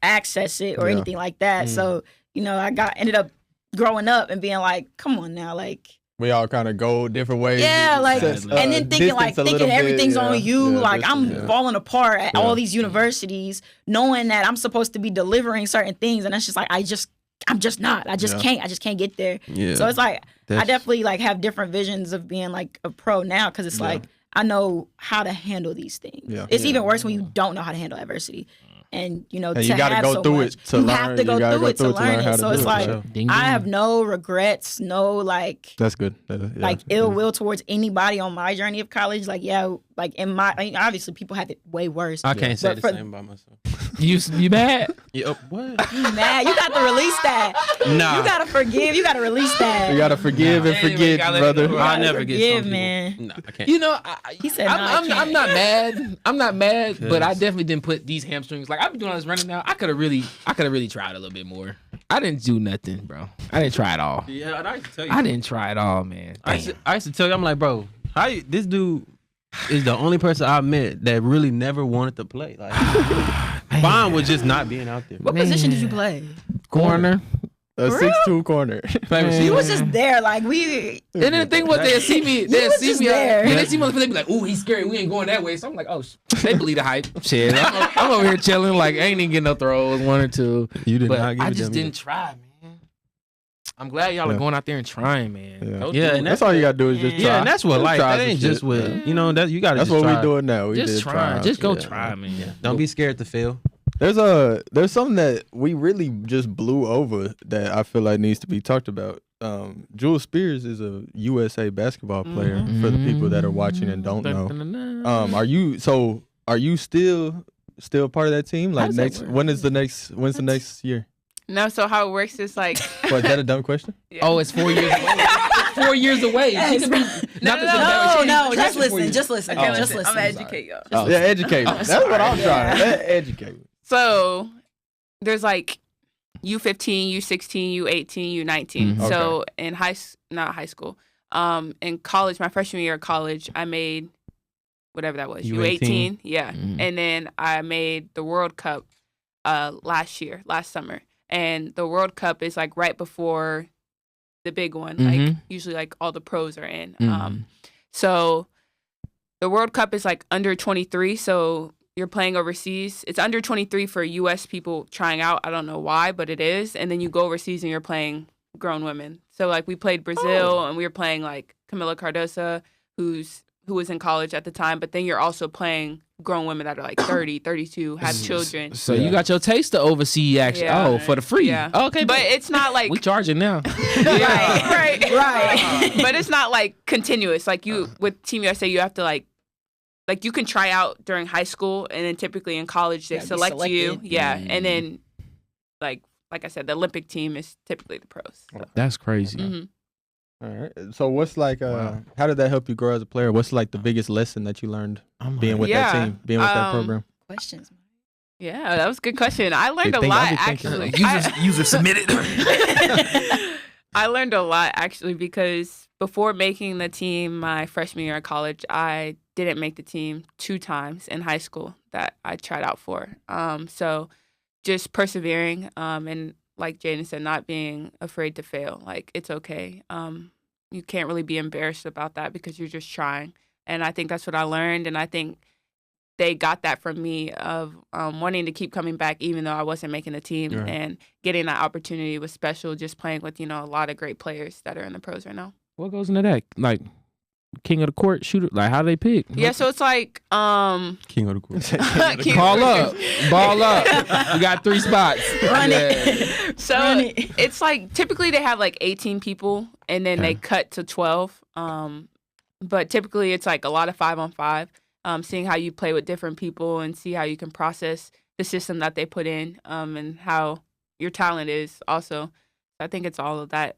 access it or anything like that. So I ended up growing up and being like, come on now, like. We all kind of go different ways. Yeah, like, and then thinking everything's on you. Like, I'm falling apart at all these universities, knowing that I'm supposed to be delivering certain things, and it's just like I'm just not. I just can't get there. Yeah. So it's like I definitely like have different visions of being like a pro now because it's like I know how to handle these things. Yeah. It's even worse when you don't know how to handle adversity. And you know, And to you gotta have go so through much, it to you learn. have to go You gotta through go it to through it to learn learn how it. to So do it's it, for like sure. Ding, I ding. have no regrets, no like That's good. Yeah. ill will towards anybody on my journey of college. Like like in my, I mean, obviously people have it way worse. I can't say But the for- same about myself. You mad? Yeah, what? You mad? You got to release that. Nah. You got to forgive. You got to release that. You gotta forgive and Anyway, forget, gotta let it brother. go. I'll gotta never get forgive, some people. man. Nah, I can't. You know, He said, I'm not mad. I'm not mad, but I Yes. definitely didn't put these hamstrings. Like I've been doing all this running now. I could have really tried a little bit more. I didn't do nothing, bro. I didn't try it all. Yeah, I used to tell you. I didn't try it all, man. I used to tell you, I'm like, bro, this dude is the only person I met that really never wanted to play. Like, Vaughn was just not being out there. What position did you play? Corner. A 6'2" corner. You was just there, like we. And then the thing was, they'd see me. They'd was see just me. there. When they see me on the field, they'd be like, "Ooh, he's scary. We ain't going that way." So I'm like, "Oh, they believe the hype." Shit, I'm over here chilling. Like, I ain't even getting no throws, 1 or 2. You did But not give I a just damn didn't try, man. I'm glad y'all are going out there and trying, man. Yeah. Go Yeah, do and it. That's all you gotta do is just try. Yeah, and that's what Just life. try That some ain't just shit. what you know. That you got to. That's just what try. we doing now. We just try. try. Just go Yeah. try, man. Don't be scared to fail. There's something that we really just blew over that I feel like needs to be talked about. Jewel Spears is a USA basketball player for the people that are watching and don't know. Are you still part of that team? Like does that next, work? when's the next year? No, so how it works is like What, is that a dumb question? Oh, it's 4 years away. It's 4 years away. She could be, not No, just listen. Just listen. Okay, Just listen, listen. I'm gonna educate y'all. Yeah, educate me. That's what I'm trying. Educate me. So there's like U15, U16, U18, U19. Mhm. So in not high school, in college, my freshman year of college, I made whatever that was, U18, yeah. Mhm. And then I made the World Cup last summer. And the World Cup is like right before the big one. Like Mhm. usually like all the pros are in. Mhm. So the World Cup is like under 23, so you're playing overseas. It's under 23 for U.S. people trying out. I don't know why, but it is. And then you go overseas and you're playing grown women. So like we played Brazil and we were playing like Camila Cardoso, who was in college at the time. But then you're also playing grown women that are like 30, 32, have children. So you got your taste of overseas action. Yeah. Oh, for the free. Yeah. Okay, But it's not like we charging now. right. Right. But it's not like continuous. Like you with Team USA, you have to like you can try out during high school, and then typically in college they Gotta be select you. selected. Yeah, and then like I said, the Olympic team is typically the pros. So. That's crazy. Mhm. All right. So what's like? How did that help you grow as a player? What's like the biggest lesson that you learned being with that Yeah, team, being with that program? Questions. Yeah, that was a good question. I learned a I'll lot be thinking. actually. User submitted. I learned a lot actually because before making the team my freshman year of college, I didn't make the team 2 times in high school that I tried out for. So just persevering and like Jaden said, not being afraid to fail. Like it's okay. You can't really be embarrassed about that because you're just trying. And I think that's what I learned. And I think they got that from me of wanting to keep coming back even though I wasn't making the team. Right. And getting that opportunity was special just playing with, a lot of great players that are in the pros right now. What goes into that? Like king of the court shooter? Like how they pick? Yeah, so it's like King of the court. Ball up. Ball up. We got 3 spots. Run Yeah. it. So Run it. it's like typically they have like 18 people and then they cut to 12. But typically it's like a lot of 5-on-5. Seeing how you play with different people and see how you can process the system that they put in and how your talent is also. I think it's all of that.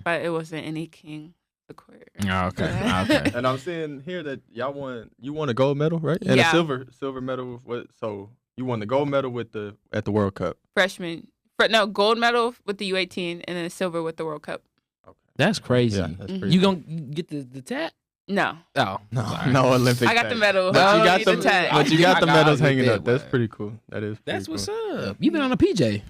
But it wasn't any king of the court. Oh, okay. And I'm seeing here that you won a gold medal, right? And Yeah. a silver medal. So you won the gold medal at the World Cup. Gold medal with the U18 and then silver with the World Cup. That's crazy. Yeah, that's pretty You cool. gonna get the tat? No. Oh, No Olympic. I got the tag. medal. But I you don't got need the the tag. but you got the I medals got hanging it. up. That's pretty cool. That is. That's pretty what's cool. up. You been on a PJ?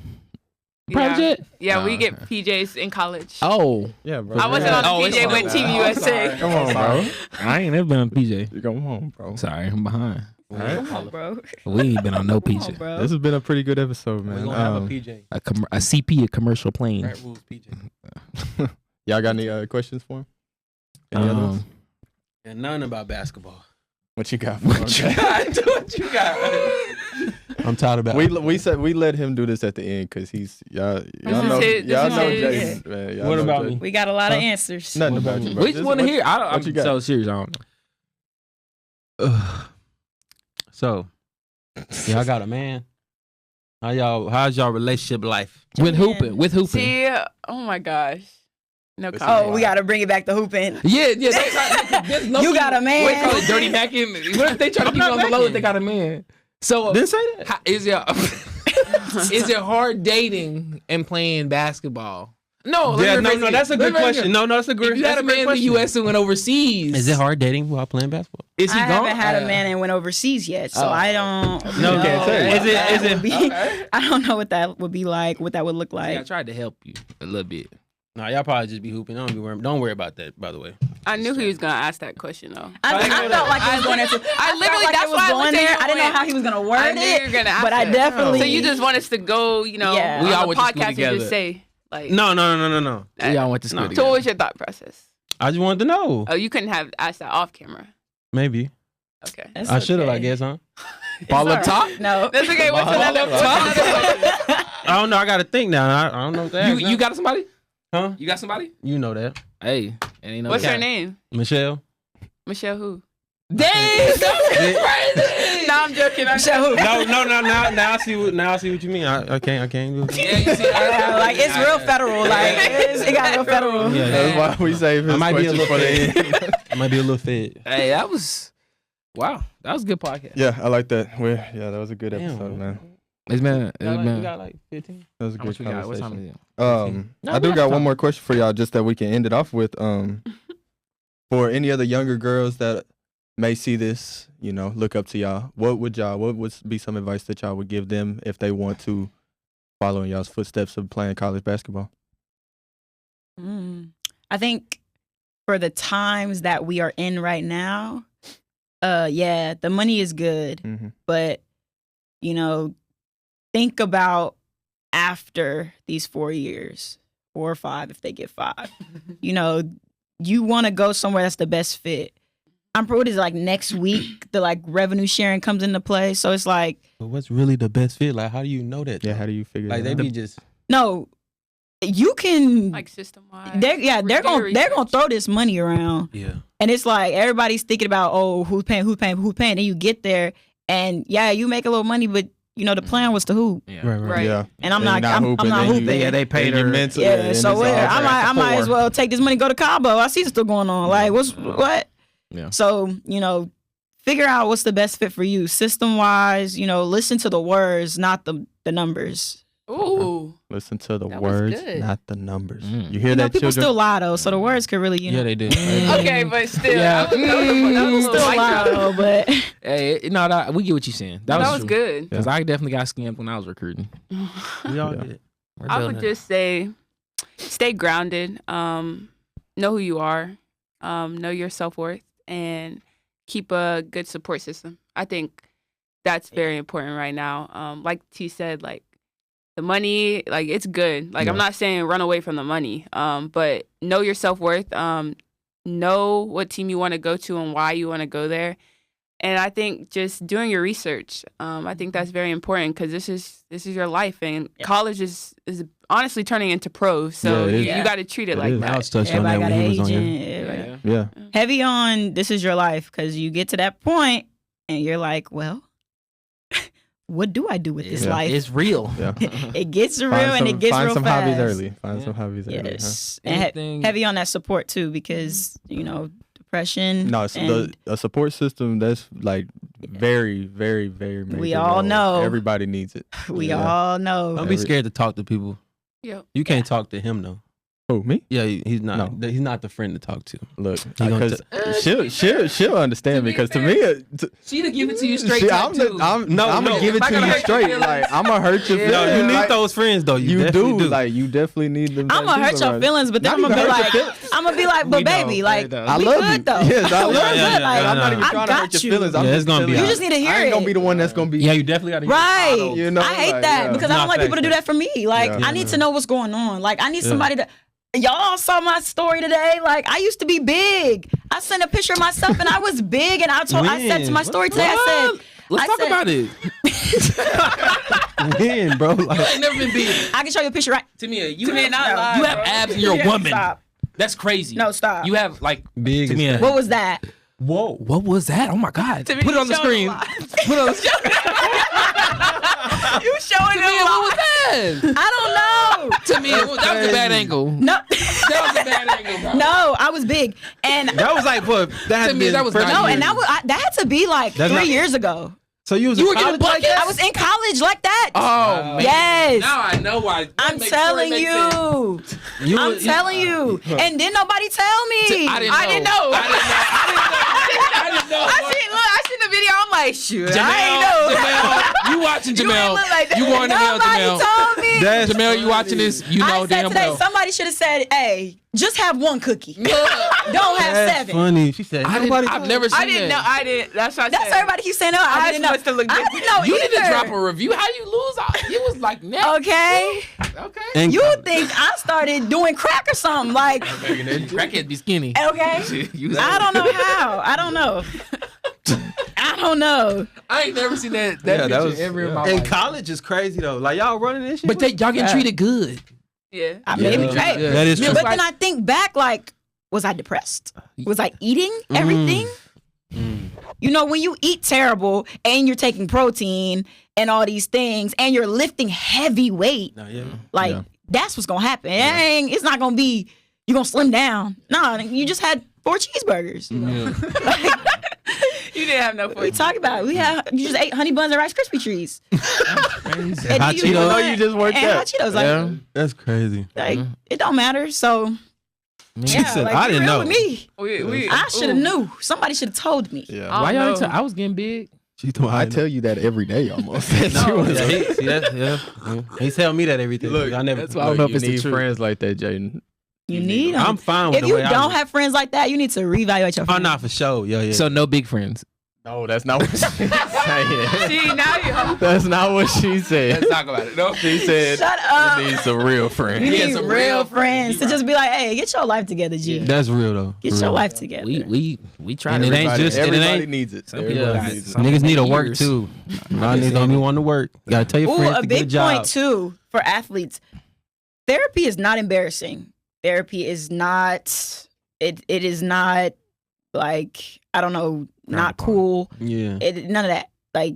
Private Yeah. jet? Yeah, we Oh, get okay. PJs in college. Oh, Yeah, bro. I wasn't on the Oh, it's PJ fine. with Team USA. Come on, bro. I ain't never been on a PJ. Come on, bro. Sorry, I'm behind. All right. Come on, bro. We ain't been on no Come on, PJ. bro. This has been a pretty good episode, We're man. gonna have a PJ. A CP, a commercial plane. Frat Rules PJ. Y'all got any questions for him? Any other ones? And none about basketball. What you got? What you got? What you got? I'm tired about it. We let him do this at the end because y'all know Jason, man. Y'all What know about Jason. me? We got a lot of answers. Nothing about you, bro. Which one to hear? I'm what you got? so serious. I don't know. So, y'all got a man. How's y'all relationship life? With hooping. See, oh my gosh. No This is comment. Oh, we got to bring it back to hooping. Yeah. There's no You got a man. What call it, dirty macking? What if they try to keep it on the low if they got a man? So Didn't say that. Is it hard dating and playing basketball? No. Yeah, no, that's a good question. No, that's a good If you had a man in the U.S. and went overseas, Is it hard dating while playing basketball? Is he I gone? haven't had a man and went overseas yet, so I don't. No, know can't say. what Is that it- would be. I don't know what that would be like. What that would look like. Yeah, I tried to help you a little bit. Nah, y'all probably just be hooping. Don't worry about that, by the way. I knew he was gonna ask that question though. I felt like he was going into. I literally felt like that's it was why I going looked at there. you I didn't know and how he was gonna word I knew you were it, gonna ask but I that. definitely. So you just want us to go, Yeah. We all on the went to school podcast and together. just say like. No. We all went to school No. So together. what was your thought process? I just wanted to know. Oh, you couldn't have asked that off camera. Maybe. Okay. That's I should have, okay. I guess, huh? Ball up top? No. That's okay. What's another? I don't know. I got to think now. I don't know what to ask now. You got somebody? Huh? You got somebody? You know that. Hey, it ain't no. What's cap. her name? Michelle. Michelle who? Damn, crazy. No, I'm joking. No. Now I see what you mean. I can't do it. Yeah, you see, Yeah, like it's real federal. Like it got real federal. Yeah, That's why we save his I might be a questions little for the end. fed. I might be a little fed. Hey, that was wow. That was a good podcast. Yeah, I like that. That was a good Damn. episode, man. It's been. We got like 15. That was a How good much we got? What time conversation. is it? I do got one more question for y'all, just that we can end it off with. For any other younger girls that may see this, look up to y'all. What would be some advice that y'all would give them if they want to follow in y'all's footsteps of playing college basketball? I think for the times that we are in right now, the money is good, Mm-hmm. but think about after these 4 years, 4 or 5 if they get 5. You want to go somewhere that's the best fit. I'm pretty like next week the like revenue sharing comes into play, so it's like. But what's really the best fit? Like, how do you know that? Yeah, how do you figure Like, that they out? be just. No, you can. Like system wise. They're gonna throw this money around, Yeah. and it's like everybody's thinking about who's paying. And you get there, and you make a little money, but the plan was to hoop, Yeah. Right. Yeah. and I'm Then not. you're I'm not hooping. They paid her. mentally. Yeah, and so it's all I back might to as four. well take this money, go to Cabo. I see it's still going on. Like what? Yeah. So figure out what's the best fit for you, system wise. Listen to the words, not the numbers. Ooh. Listen to the That was words, good. not the numbers. Mm. You hear that, People children? still lie though, so the words could really Yeah, they do. Okay, but still, Yeah. that was a little still mic lie drop. though, but. Hey, we get what you're saying. That was true. good. Because I definitely got scammed when I was recruiting. We all Yeah. did. We're I building would it. just say, stay grounded. Know who you are. Know your self-worth, and keep a good support system. I think that's very important right now. Like T said, like the money, like it's good. Like I'm not saying run away from the money, but know your self-worth. Know what team you want to go to and why you want to go there. And I think just doing your research, I think that's very important because this is your life, and college is honestly turning into pros. So Yeah, it is. you got to treat it like I that. was touched on that Everybody when got he an was on agent. here. everybody- Yeah. Heavy on this is your life because you get to that point and you're like, well, what do I do with this life? It's real. Yeah. It gets real and it gets find real some fast. hobbies early. Find some hobbies early. Yes, Huh? and Anything- heavy on that support too because depression. No, it's and a support system that's like very, very, very major. We all role. know. Everybody needs it. we Yeah. all know. Don't be scared to talk to people. Yep. You can't talk to him though. Who, me? Yeah, he's not. No. He's not the friend to talk to. Look, He gonna because she'll understand me. Because to me, She'd give it to you straight. I'm gonna give it If I to gotta you hurt your straight. feelings. Like I'm gonna hurt your Yeah. feelings. No, you need Like, those friends though. You definitely do. Like you definitely need them. I'm gonna hurt your feelings, but then Not I'm gonna be even hurt like, your feelings. I'm gonna be like, but We know. baby, like, We know. I we love good you. though. Yes, I We love good. you. Like, I'm not even I trying to hurt got your you. feelings. I'm Yeah, just it's gonna telling be you. You just need to hear I ain't gonna it. be the one that's gonna be. Yeah, you definitely got to. Right. You know, I hate like, that yeah. because I don't Nah, like people to do facts. that for me. Like, Yeah. I need to know what's going on. Like, I need somebody to. Y'all saw my story today. Like, I used to be big. I sent a picture of myself and I was big. And I said to my story today, I said, Let's talk about it. When, bro? You Like, ain't never been big. I can show you a picture right. Tamia, you Tamia, not live, you have bro. abs and you're a woman. Stop. That's crazy. No, stop. You have like big. as Tamia. fuck. What was that? Whoa. What was that? Oh my God! Tamia, Put it on the you showing screen. a lot. Put it on the screen. You showing Tamia, them what was that? I don't know. Tamia, that was a bad angle. No. That was a bad angle, bro. No, I was big. And That was like, what? That had To to me, be that was freshman not no, year. and that had to be like That's 3 not- years ago. So you was You in were getting college like buckets? that? I was in college like that. Oh man. Yes. Now I know why. I'm telling you. I'm telling you. And didn't nobody tell me. I didn't know. I didn't know. I seen the video. I'm like, shoot, Jamel, you watching You ain't Jamel? look like that. You going to hell, Nobody Jamel? told me. That's Jamel, you watching this? You know I said damn today, well. somebody should have said, hey, just have one cookie. Don't have That's 7. funny. She said, I've never seen I didn't know. that. I didn't. That's what I That's said. what everybody keeps saying. No, I didn't know. must have looked I different. didn't know You either. need to drop a review. How you lose? It was like next. Okay. Okay. And You think I started doing crack or something. Like, Crackhead be skinny. okay. I don't know how. I don't know. I don't know. I ain't never seen that Yeah, picture that was ever in my And life. college is crazy though. Like y'all running this shit. But y'all getting treated good. Yeah. I mean, Yeah. hey, That is true. but then I think back, like, was I depressed? Was I eating everything? You know, when you eat terrible and you're taking protein and all these things and you're lifting heavy weight, like, that's what's going to happen. It's not going to be, you're going to slim down. No, you just had 4 cheeseburgers. You didn't have no What are we fun. talking about? You just ate honey buns and Rice Krispie trees. And Hot you- Cheetos. No, you just worked and out. Hot Cheetos. Like, That's crazy. it don't matter. So, She yeah, said, like, I be didn't real know. with me. We, I should have knew. Somebody should have told me. Yeah. Why y'all? know. I was getting big. She told me I tell you that every day almost. No, yeah, he tell me that everything. Look, I never. that's why I don't know if you it's the need truth. friends like that, Jaden. You need them. I'm fine with If the you way don't have friends like that, you need to reevaluate your Oh, friends. not for sure. Yeah. So no big friends. No, that's not what she's saying. See, now you. That's not what she said. Let's talk about it. No. She said Shut up. you need some real friends. You Yeah, need some real real friends to just be like, hey, get your life together, G. That's real though. Get For your real. life together. We try And to. it ain't just- and it everybody ain't- needs it. Some people Everybody got needs it. some- Niggas need to work years. too. Y'all niggas don't be wanting to work. You gotta tell your Ooh, friends a to get a big job. point too for athletes. Therapy is not embarrassing. Therapy is not. It is not like, I don't know, not cool. Yeah. None of that. Like,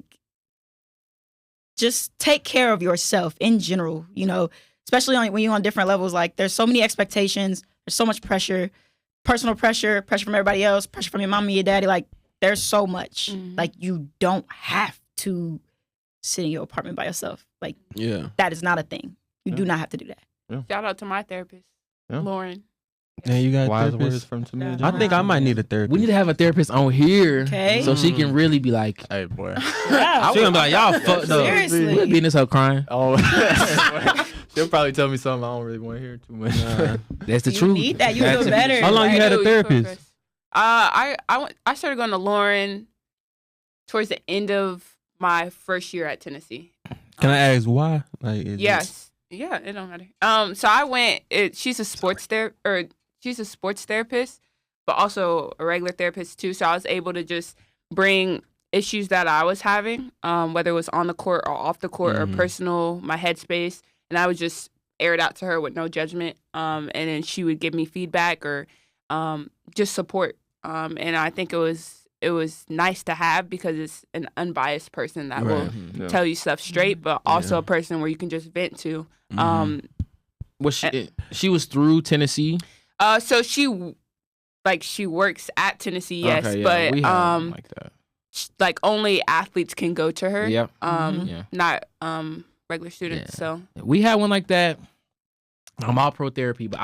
just take care of yourself in general. You know, especially when you're on different levels. Like, there's so many expectations. There's so much pressure, personal pressure, pressure from everybody else, pressure from your mom and your daddy. Like, there's so much. Like, you don't have to sit in your apartment by yourself. Like, Yeah. that is not a thing. You do not have to do that. Shout out to my therapist, Yeah. Lauren. Yeah, you got Wise therapist. words from Tamia. I think I might need a therapist. We need to have a therapist on here, Okay. so she can really be like, Hey, boy. Yeah. She gonna be like, y'all fucked up. Seriously. we'll be in this hoe crying. Oh, she'll probably tell me something I don't really want to hear too much. That's the You truth. need that. You That's feel the- better. How long you had a Ooh, therapist? first. I started going to Lauren towards the end of my first year at Tennessee. Can I ask why? Like, is Yes. Yeah, it don't matter. So I went. She's a sports therapist, but also a regular therapist too. So I was able to just bring issues that I was having, whether it was on the court or off the court or personal, my headspace, and I would just air it out to her with no judgment. And then she would give me feedback or just support. And I think it was nice to have because it's an unbiased person that will Yeah. tell you stuff straight, but also a person where you can just vent to. Was she was through Tennessee? So she works at Tennessee, yes, Okay, yeah, but we have them like that. like only athletes can go to her. Yep. Mm-hmm. Not regular students. Yeah. So We had one like that. I'm all pro therapy, but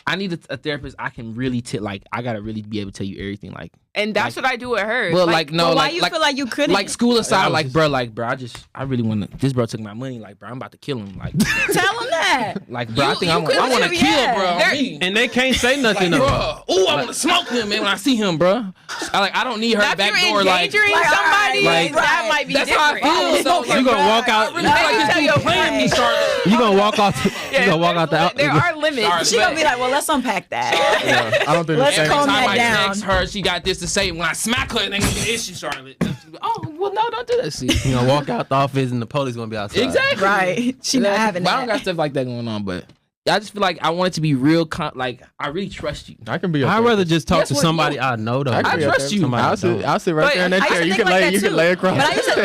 I need a therapist I can really I gotta really be able to tell you everything. Like, and that's what I do with her. well, Like, no, But why like, you like, feel like you couldn't? like school aside, was bro, I really want to. This bro took my money, like, bro, I'm about to kill him, like, tell him that. like, bro, I You- think you I want could've- to kill, yeah. bro, There- on me. And they can't say nothing Like, though. bro, I want to smoke him, man, when I see him, bro. I don't need her if back you're door, like, endangering Like, somebody, like, that might be that's different. how I feel. So, You gonna walk out. I really feel like this dude playing me, Charlotte. You gonna walk out. You gonna walk out the. There are limits. She gonna be be like, well, let's unpack that. Yeah, I don't think Let's the same. calm Every time that I down. text her, she got this to say. When I smack her, it ain't gonna be an issue, Charlotte. Oh, well, no, don't do that. See, You know, walk out the office and the police gonna be outside. exactly. Right. She not having But I don't got that. stuff like that going on, but I just feel like I want it to be real. Like I really trust you. I can be. I'd rather just talk That's to what somebody you- I know though. I I trust you. Somebody I I'll don't. sit right But there in that I used chair. to You think can like lay. that You too. can lay across.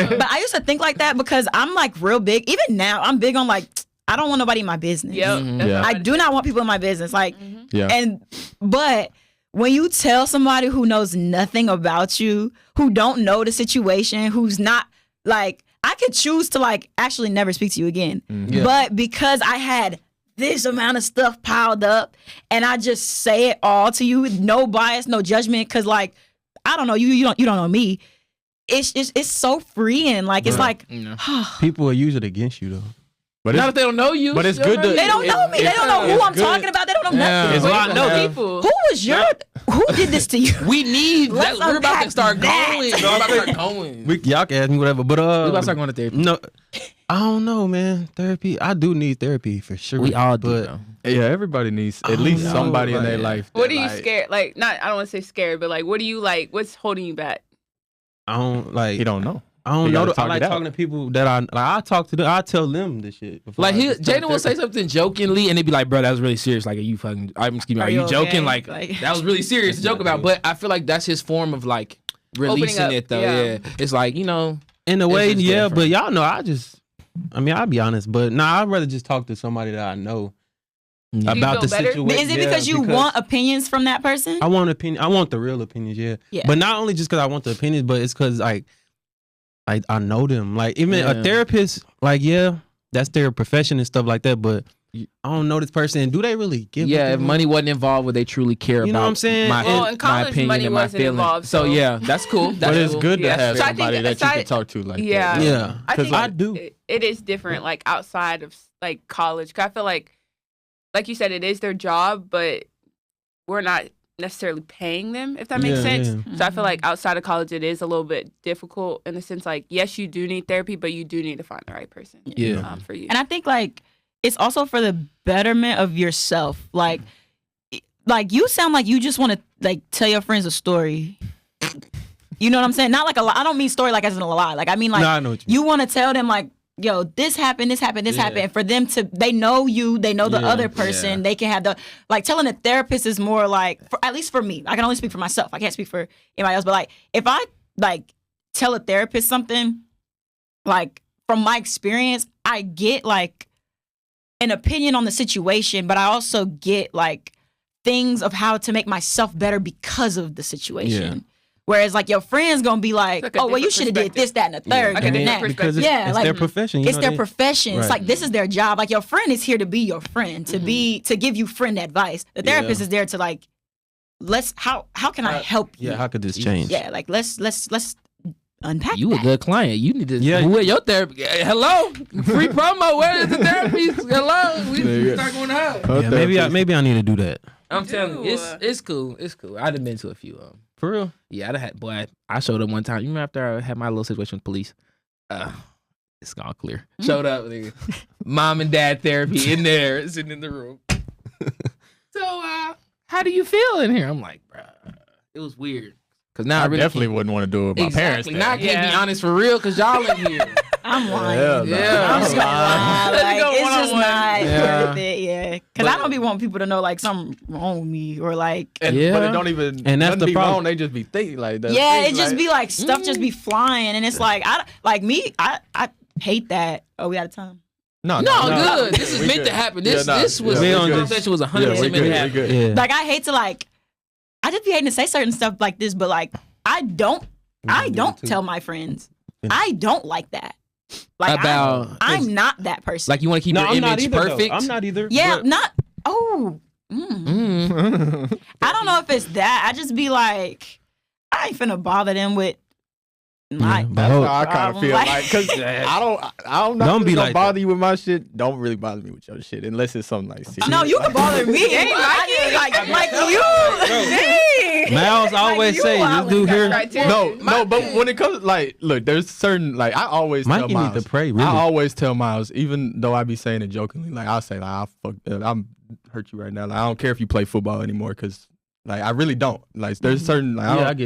But I used to think like that because I'm like real big. Even now, I'm big on like I don't want nobody in my business. Yep. Mhm. that's Yeah. what I do not want people in my business. Like, Yeah. but when you tell somebody who knows nothing about you, who don't know the situation, who's not like, I could choose to like actually never speak to you again. Yeah. But because I had this amount of stuff piled up and I just say it all to you with no bias, no judgment, because like, I don't know you, you don't know me. It's so freeing. Like, it's like, People will use it against you though. But Not if they don't know you. but it's you know good what I to- they don't know me. They don't know who it's I'm good. talking about. They don't know Yeah. nothing. It's But I you know people. Who was your? Who did this to you? We need. Let's We're about to unpack start that. going. We're about to start going. Y'all can ask me whatever, but We about to start going to therapy. no, I don't know, man. Therapy, I do need therapy for sure. We all do. but Though. Yeah, everybody needs at least know, somebody in their like- life. What that, are you like, scared? Like, not. I don't want to say scared, but like, what do you like? What's holding you back? I don't like. He don't know. I don't You know. gotta I talk like it out. talking to people that I talk to them. I tell them this shit. before Like I he, just tell Jaden will say therapist. something jokingly, and they'd be like, "Bro, that was really serious. Like, are you fucking? Excuse me, are you you joking? okay? Like, Like- that was really serious to joke about." But I feel like that's his form of like releasing up, it, though. yeah. Yeah, it's like in a it's way, just yeah. different. But y'all know, I mean, I'll be honest, but nah, I'd rather just talk to somebody that I know Yeah. about feel the better? situation. Is it because you want opinions from that person? I want opinion. I want the real opinions, yeah. Yeah. But not only just because I want the opinions, but it's because like I know them. Like even Yeah. a therapist, like yeah, that's their profession and stuff like that. But I don't know this person. Do they really give? a Yeah, if damn? money wasn't involved, would they truly care You about know what I'm saying? my, Well, in my college, opinion money and my wasn't feelings? involved, so so- yeah, that's cool. That's But it's cool. good to Yeah. have So I somebody think that you aside- can talk to like Yeah. that. Yeah, I think I do. it is different, like outside of like college. 'Cause I feel like you said, it is their job, but we're not necessarily paying them, if that makes Yeah, sense. yeah. So I feel like outside of college, it is a little bit difficult in the sense like, yes, you do need therapy, but you do need to find the right person. Yeah. For you. And I think like it's also for the betterment of yourself. Like you sound like you just want to like tell your friends a story. You know what I'm saying? Not like a lie. I don't mean story like as in a lie. Like I mean like No, I know what you you want to tell them like, yo, this happened, this happened, this happened. And for them to, they know you, they know the Yeah, other person. yeah. They can have the, like telling a therapist is more like, at least for me, I can only speak for myself. I can't speak for anybody else. But like, if I like tell a therapist something, like from my experience, I get like an opinion on the situation, but I also get like things of how to make myself better because of the situation. Yeah. Whereas like your friend's gonna be like, Like a oh, well, you different should have did this, that, and the third. Like a and different that. perspective. because it's, Yeah, it's like, their profession. You It's know, their they- profession. It's Right. like this is their job. Like your friend is here to be your friend, to give you friend advice. The therapist Yeah. is there to like, how can I help you? Yeah, how could this change? Yeah, like let's unpack You a that. good client. You need to. Yeah. Where your therapy? Hello, free promo. Where is the therapy? Hello, we Yeah. start going out. Yeah, maybe I need to do that. I'm telling you, Ew. it's cool. It's cool. I'd have been to a few. For real. Yeah, I showed up one time. You remember after I had my little situation with police? It's gone clear. Showed up, nigga. Mom and dad therapy in there, sitting in the room. So, how do you feel in here? I'm like, bruh, it was weird. Cause now I, I really definitely can't- wouldn't want to do it with my parents. Exactly. Now I can't be Yeah. honest for real, cause y'all in here. I'm lying. Hell no. Yeah. I'm just gonna lie. Let's Like, go it's just one-on-one. not Yeah. worth it. Yeah, because I don't be wanting people to know like something wrong with me or like. And, Yeah. But it don't even. And that's nothing the be problem. wrong. They just be thinking like that. Yeah, it just be like stuff just be flying, and it's like I hate that. Oh, we out of time. no, No, good. This is We meant good. to happen. Yeah, This nah. this was Yeah, we this on this- conversation was 100% Yeah, we meant to good. We happen. good. Yeah. Like I hate to like, I just be hating to say certain stuff like this, but like I don't tell my friends. I don't like that. Like About- I'm not that person. Like you want to keep No, your I'm not image either. perfect. Though. I'm not either. yeah, but- not. Oh, I don't know if it's that. I just be like, I ain't finna bother them with my. but That's hold- how I kind of feel Like- like, cause I'm not Don't be gonna like bother that. you with my shit. Don't really bother me with your shit unless it's something like serious. No, you can bother me. Ain't like you. Dang. Miles always you say this wildin'. dude here. No, but when it comes like, look, there's certain like I always tell Mikey Miles. need to pray. Really. I always tell Miles, even though I be saying it jokingly, like I'll say like I fucked up. I'm hurt you right now. Like, I don't care if you play football anymore, because like I really don't. Like there's certain like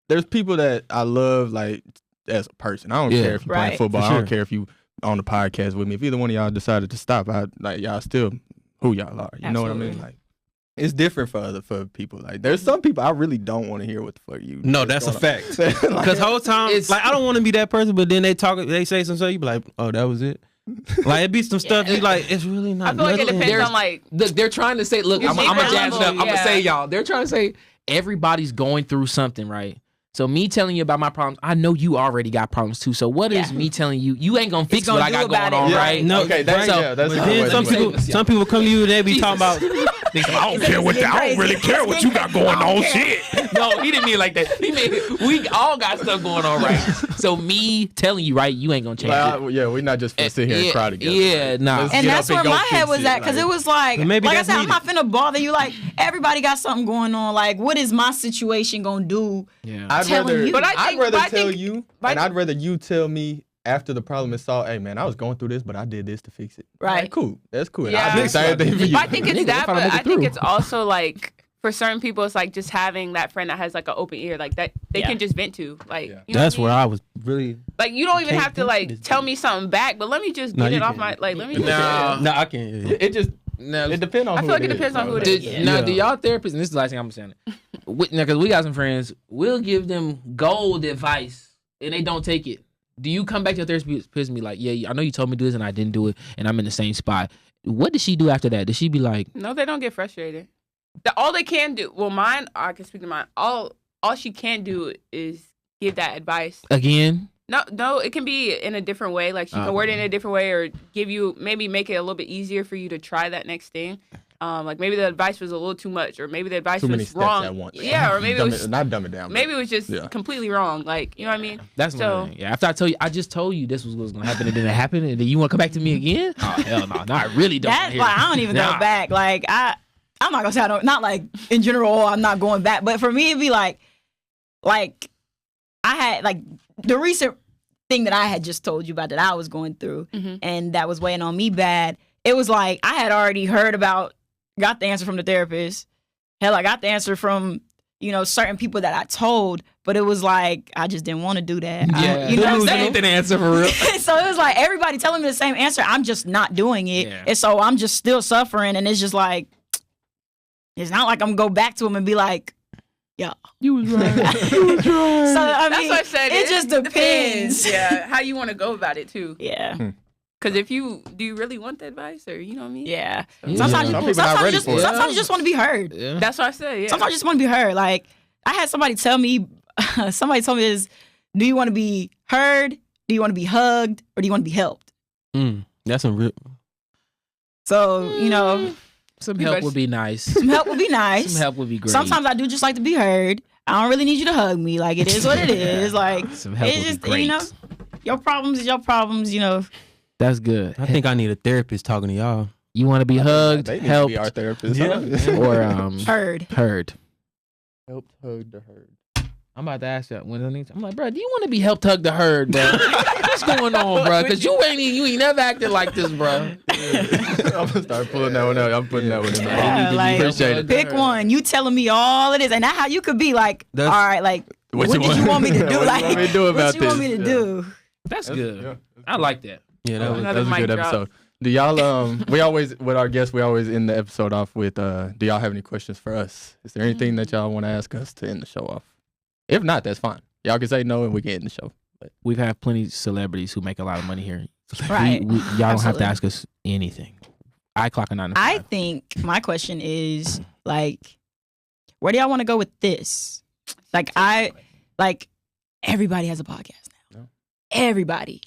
there's people that I love like as a person. I don't care if you play football. I don't care if you on the podcast with me. If either one of y'all decided to stop, y'all still who y'all are. You know what I mean? Like it's different for people. Like there's some people I really don't want to hear what the fuck you. No, that's a fact. Because whole time it's like I don't want to be that person, but then they say some stuff, you be like, oh, that was it. Like it be some stuff you like, it's really not. I feel like it depends on like they're trying to say, look, I'm gonna jazz it up. I'm gonna say y'all. They're trying to say everybody's going through something, right? So me telling you about my problems, I know you already got problems too. So what is me telling you? You ain't gonna fix what I got going on, right? No, okay, that's some people come to you, they be talking about. I don't care I don't really care what you got going on. Shit. No, he didn't mean it like that. He mean we all got stuff going on, right? So me telling you, right, you ain't gonna change it. Yeah, we're not just gonna sit here and cry together. Yeah, nah. And that's where my head was at, because it was like I said, I'm not finna bother you. Like everybody got something going on. Like what is my situation gonna do? Yeah, I'd rather tell you, and I'd rather you tell me. After the problem is solved, hey man, I was going through this, but I did this to fix it. Right. Like, cool. That's cool. Yeah. I do the same thing for you. I think it's that, but I think it's also like for certain people, it's like just having that friend that has like an open ear, like that they can just vent to. Like you know that's where I was really like you don't even have to like tell me something back, but let me just get it off my like. Let me. No, I can't. It just it depends on. I feel like it depends on who it is. Now, do y'all therapists? And this is the last thing I'm saying. Because we got some friends, we'll give them gold advice and they don't take it. Do you come back to your therapist and be like, yeah, I know you told me to do this and I didn't do it and I'm in the same spot. What did she do after that? Did she be like... No, they don't get frustrated. All they can do... Well, mine, I can speak to mine. All she can do is give that advice. Again? No, it can be in a different way. Like she can word it in a different way or give you... Maybe make it a little bit easier for you to try that next thing. Like maybe the advice was a little too much, or maybe the advice was wrong. At once. Yeah, or maybe it was not dumb it down. Maybe it was just completely wrong. Like you know what I mean? That's so. Yeah. After I just told you this was what was gonna happen, and then it happened, and then you want to come back to me again? Oh hell no! No, I really don't. That's why I don't even go back. Like I'm not gonna say I don't. Not like in general. I'm not going back. But for me, it'd be like I had like the recent thing that I had just told you about that I was going through, and that was weighing on me bad. It was like I had already heard about. Got the answer from the therapist. Hell, I got the answer from, certain people that I told, but it was like, I just didn't want to do that. Yeah. That ain't the answer for real. So it was like, everybody telling me the same answer. I'm just not doing it. Yeah. And so I'm just still suffering. And it's just like, it's not like I'm going to go back to him and be like, yeah. You was right. You was right. So, I mean, that's what I said. It just depends. Yeah, how you want to go about it, too. Yeah. Because do you really want the advice, or you know what I mean? Yeah. So, sometimes you just want to be heard. Yeah. That's what I said. Yeah. Sometimes you just want to be heard. Like I had somebody tell me, somebody told me this: do you want to be heard? Do you want to be hugged, or do you want to be helped? That's some real. So some help would be nice. Some help would be nice. Some help would be great. Sometimes I do just like to be heard. I don't really need you to hug me. Like it is what it is. Like some help it's would just be great. Your problems is your problems. That's good. I think I need a therapist talking to y'all. You want to be hugged, they need helped, to be our therapist, or heard. Helped, hugged, or heard. I'm about to ask you when I'm like, bro, do you want to be helped, hugged, or heard, bro? What's going on, bro? Because you ain't never acted like this, bro. I'm gonna start pulling that one out. I'm putting that one in there. Yeah, like, appreciate it. Pick one. You telling me all it is, and that's how you could be like, all right, like, what did you want me to do? Like, what you want me to do? That's good. Yeah. I like that. Yeah, that was a good episode. Do y'all we always with our guests we always end the episode off with do y'all have any questions for us? Is there anything that y'all want to ask us to end the show off? If not, that's fine. Y'all can say no and we can end the show. But we've had plenty of celebrities who make a lot of money here. Right. Y'all don't have to ask us anything. I clock a 9 to 5. I think my question is like, where do y'all want to go with this? Like everybody has a podcast now. No. Everybody.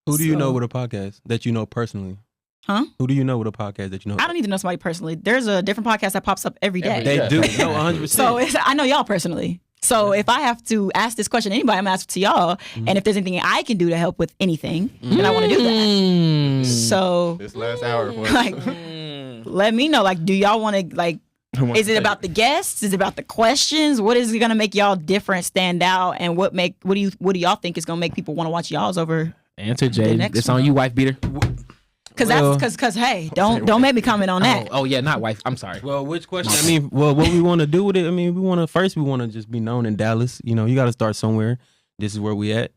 Who do you know with a podcast that you know personally? Huh? Who do you know with a podcast that you know? I don't need to know somebody personally. There's a different podcast that pops up every day. They do. No, 100%. So I know y'all personally. So if I have to ask this question to anybody, I'm going to ask it to y'all. And if there's anything I can do to help with anything, then I want to do that. So this last hour, let me know. Like, do y'all want to like? Is it about the guests? Is it about the questions? What is going to make y'all different, stand out, and what do y'all think is going to make people want to watch y'all's over? Answer, Jay. It's on you, wife beater. Cause hey, don't make me comment on that. Oh yeah, not wife. I'm sorry. Well, which question? I mean, what we want to do with it? I mean, we want to just be known in Dallas. You know, you got to start somewhere. This is where we at.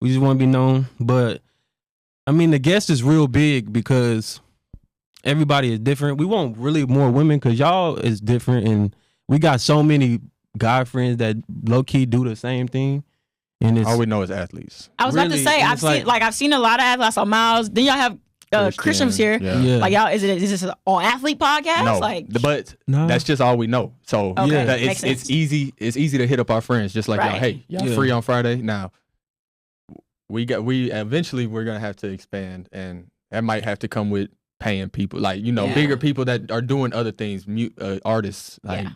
We just want to be known. But I mean, the guest is real big because everybody is different. We want really more women because y'all is different, and we got so many guy friends that low key do the same thing. And it's, all we know is athletes. I was about to say I've seen a lot of athletes. I saw Miles. Then y'all have Christian was here. Yeah. Like y'all, is this an all athlete podcast? No, like, but that's just all we know. So Okay, it's easy. It's easy to hit up our friends, just like y'all. Hey, y'all free on Friday? Now we eventually we're gonna have to expand, and that might have to come with paying people, like bigger people that are doing other things, artists, like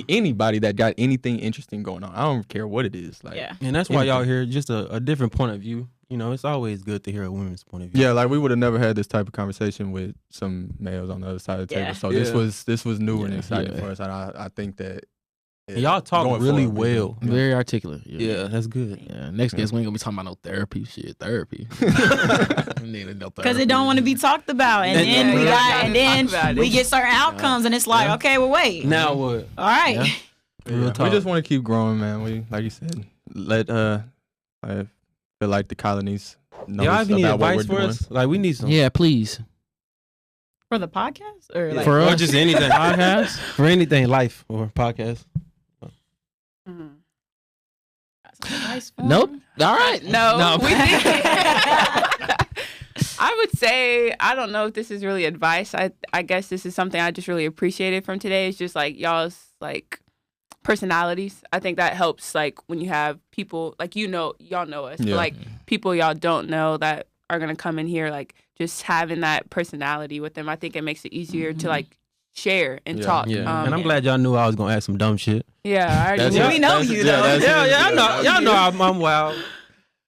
anybody that got anything interesting going on. I don't care what it is. Like, and that's why y'all hear just a different point of view. You know, it's always good to hear a woman's point of view. Yeah, like we would have never had this type of conversation with some males on the other side of the table. So this was new and exciting for us, and I think that y'all talk really well, very articulate. Yeah, that's good. Yeah, next guest we ain't gonna be talking about no therapy shit. Therapy, because it don't want to be talked about, and then we get certain outcomes, and it's like, okay, well, wait, now what? All right, we just want to keep growing, man. We, like you said, I feel like the colonies know y'all have any about what we're advice for doing. us? Like, we need some. Yeah, please. For the podcast or like, for us, or just anything podcast, for anything, life or podcast. Nope. All right. No. We think I would say, I don't know if this is really advice. I guess this is something I just really appreciated from today. It's just like y'all's like personalities. I think that helps, like when you have people like y'all know us, but like people y'all don't know that are gonna come in here, like just having that personality with them. I think it makes it easier to like share and talk. Yeah. And I'm glad y'all knew I was gonna ask some dumb shit. Yeah, we know you though. Y'all know I'm wild.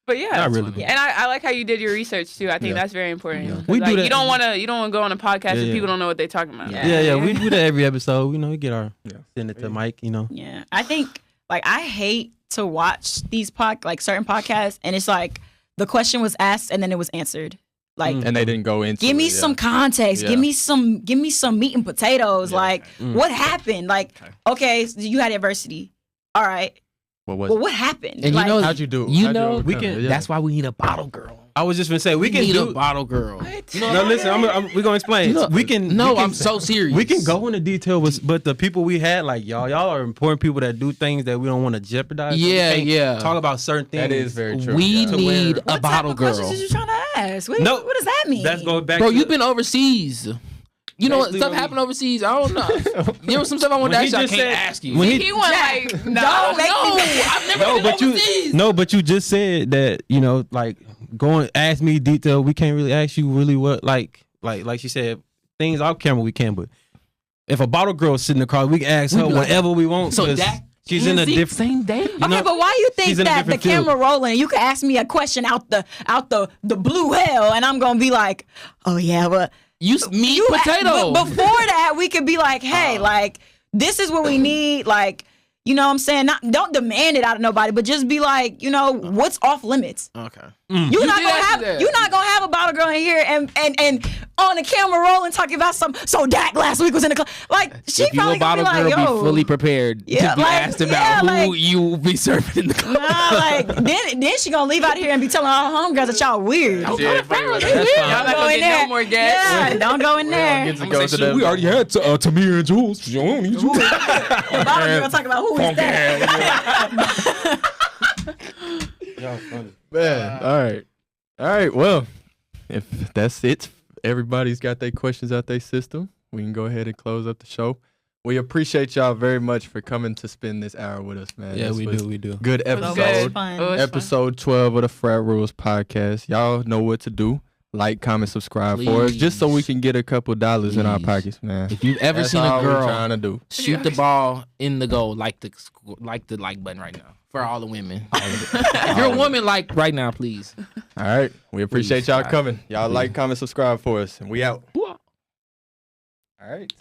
But yeah, not really. And I like how you did your research too. I think that's very important. Yeah. We like, do that. You don't want to go on a podcast and people don't know what they're talking about. Yeah. We do that every episode. We get our send it to Mike. Yeah, I think like I hate to watch these certain podcasts, and it's like the question was asked and then it was answered. Like, and they didn't go into. Give me some context. Yeah. Give me some meat and potatoes. Yeah. Like, what happened? Like, okay, so you had adversity. All right. What happened? And like, how'd you do? We can. That's why we need a bottle girl. I was just gonna say we can need do a bottle girl. No, listen, we're gonna explain. I'm so serious. We can go into detail but the people we had, like y'all are important people that do things that we don't want to jeopardize. Yeah. Talk about certain things. That is very true. We need a bottle girl. What questions are you trying to ask? What does that mean? Let's go back. Bro, you've been overseas. You know what stuff happened overseas? I don't know. There was some stuff I wanted to ask you. I can't ask you. He went like, I've never been overseas. But you just said that, like going ask me detail. We can't really ask you really what like she said things off camera we can, but if a bottle girl is sitting in the car, we can ask her whatever we want. So that she's in a different same day. Okay, but why you think that the camera rolling? You can ask me a question out the blue hell, and I'm gonna be like, oh yeah, but. Meat potato. Before that, we could be like, hey, like, this is what we need. Like, you know what I'm saying? Don't demand it out of nobody, but just be like, what's off limits? Okay. You're not gonna have a bottle girl in here and on the camera rolling talking about so Dak last week was in the club. Like, she probably gonna be like, yo, be fully prepared to be asked about who you will be serving in the club. Nah, like then she gonna leave out here and be telling our homegirls that y'all weird. Y'all not gonna get no more guests. Yeah, don't go in there. We already had Tamia and Jewel. She don't need you. The bottle girl talking about who is that? Y'all funny. Man, all right. Well, if that's it, everybody's got their questions out their system. We can go ahead and close up the show. We appreciate y'all very much for coming to spend this hour with us, man. Yeah, we do. Good episode. Episode 12 of the Frat Rules Podcast. Y'all know what to do. Like, comment, subscribe for us, just so we can get a couple dollars in our pockets, man. If you've ever seen a girl trying to do, shoot the ball in the goal, like the like button right now for all the women. If you're a woman, like right now, please. All right, we appreciate y'all coming. Y'all like, comment, subscribe for us, and we out. All right.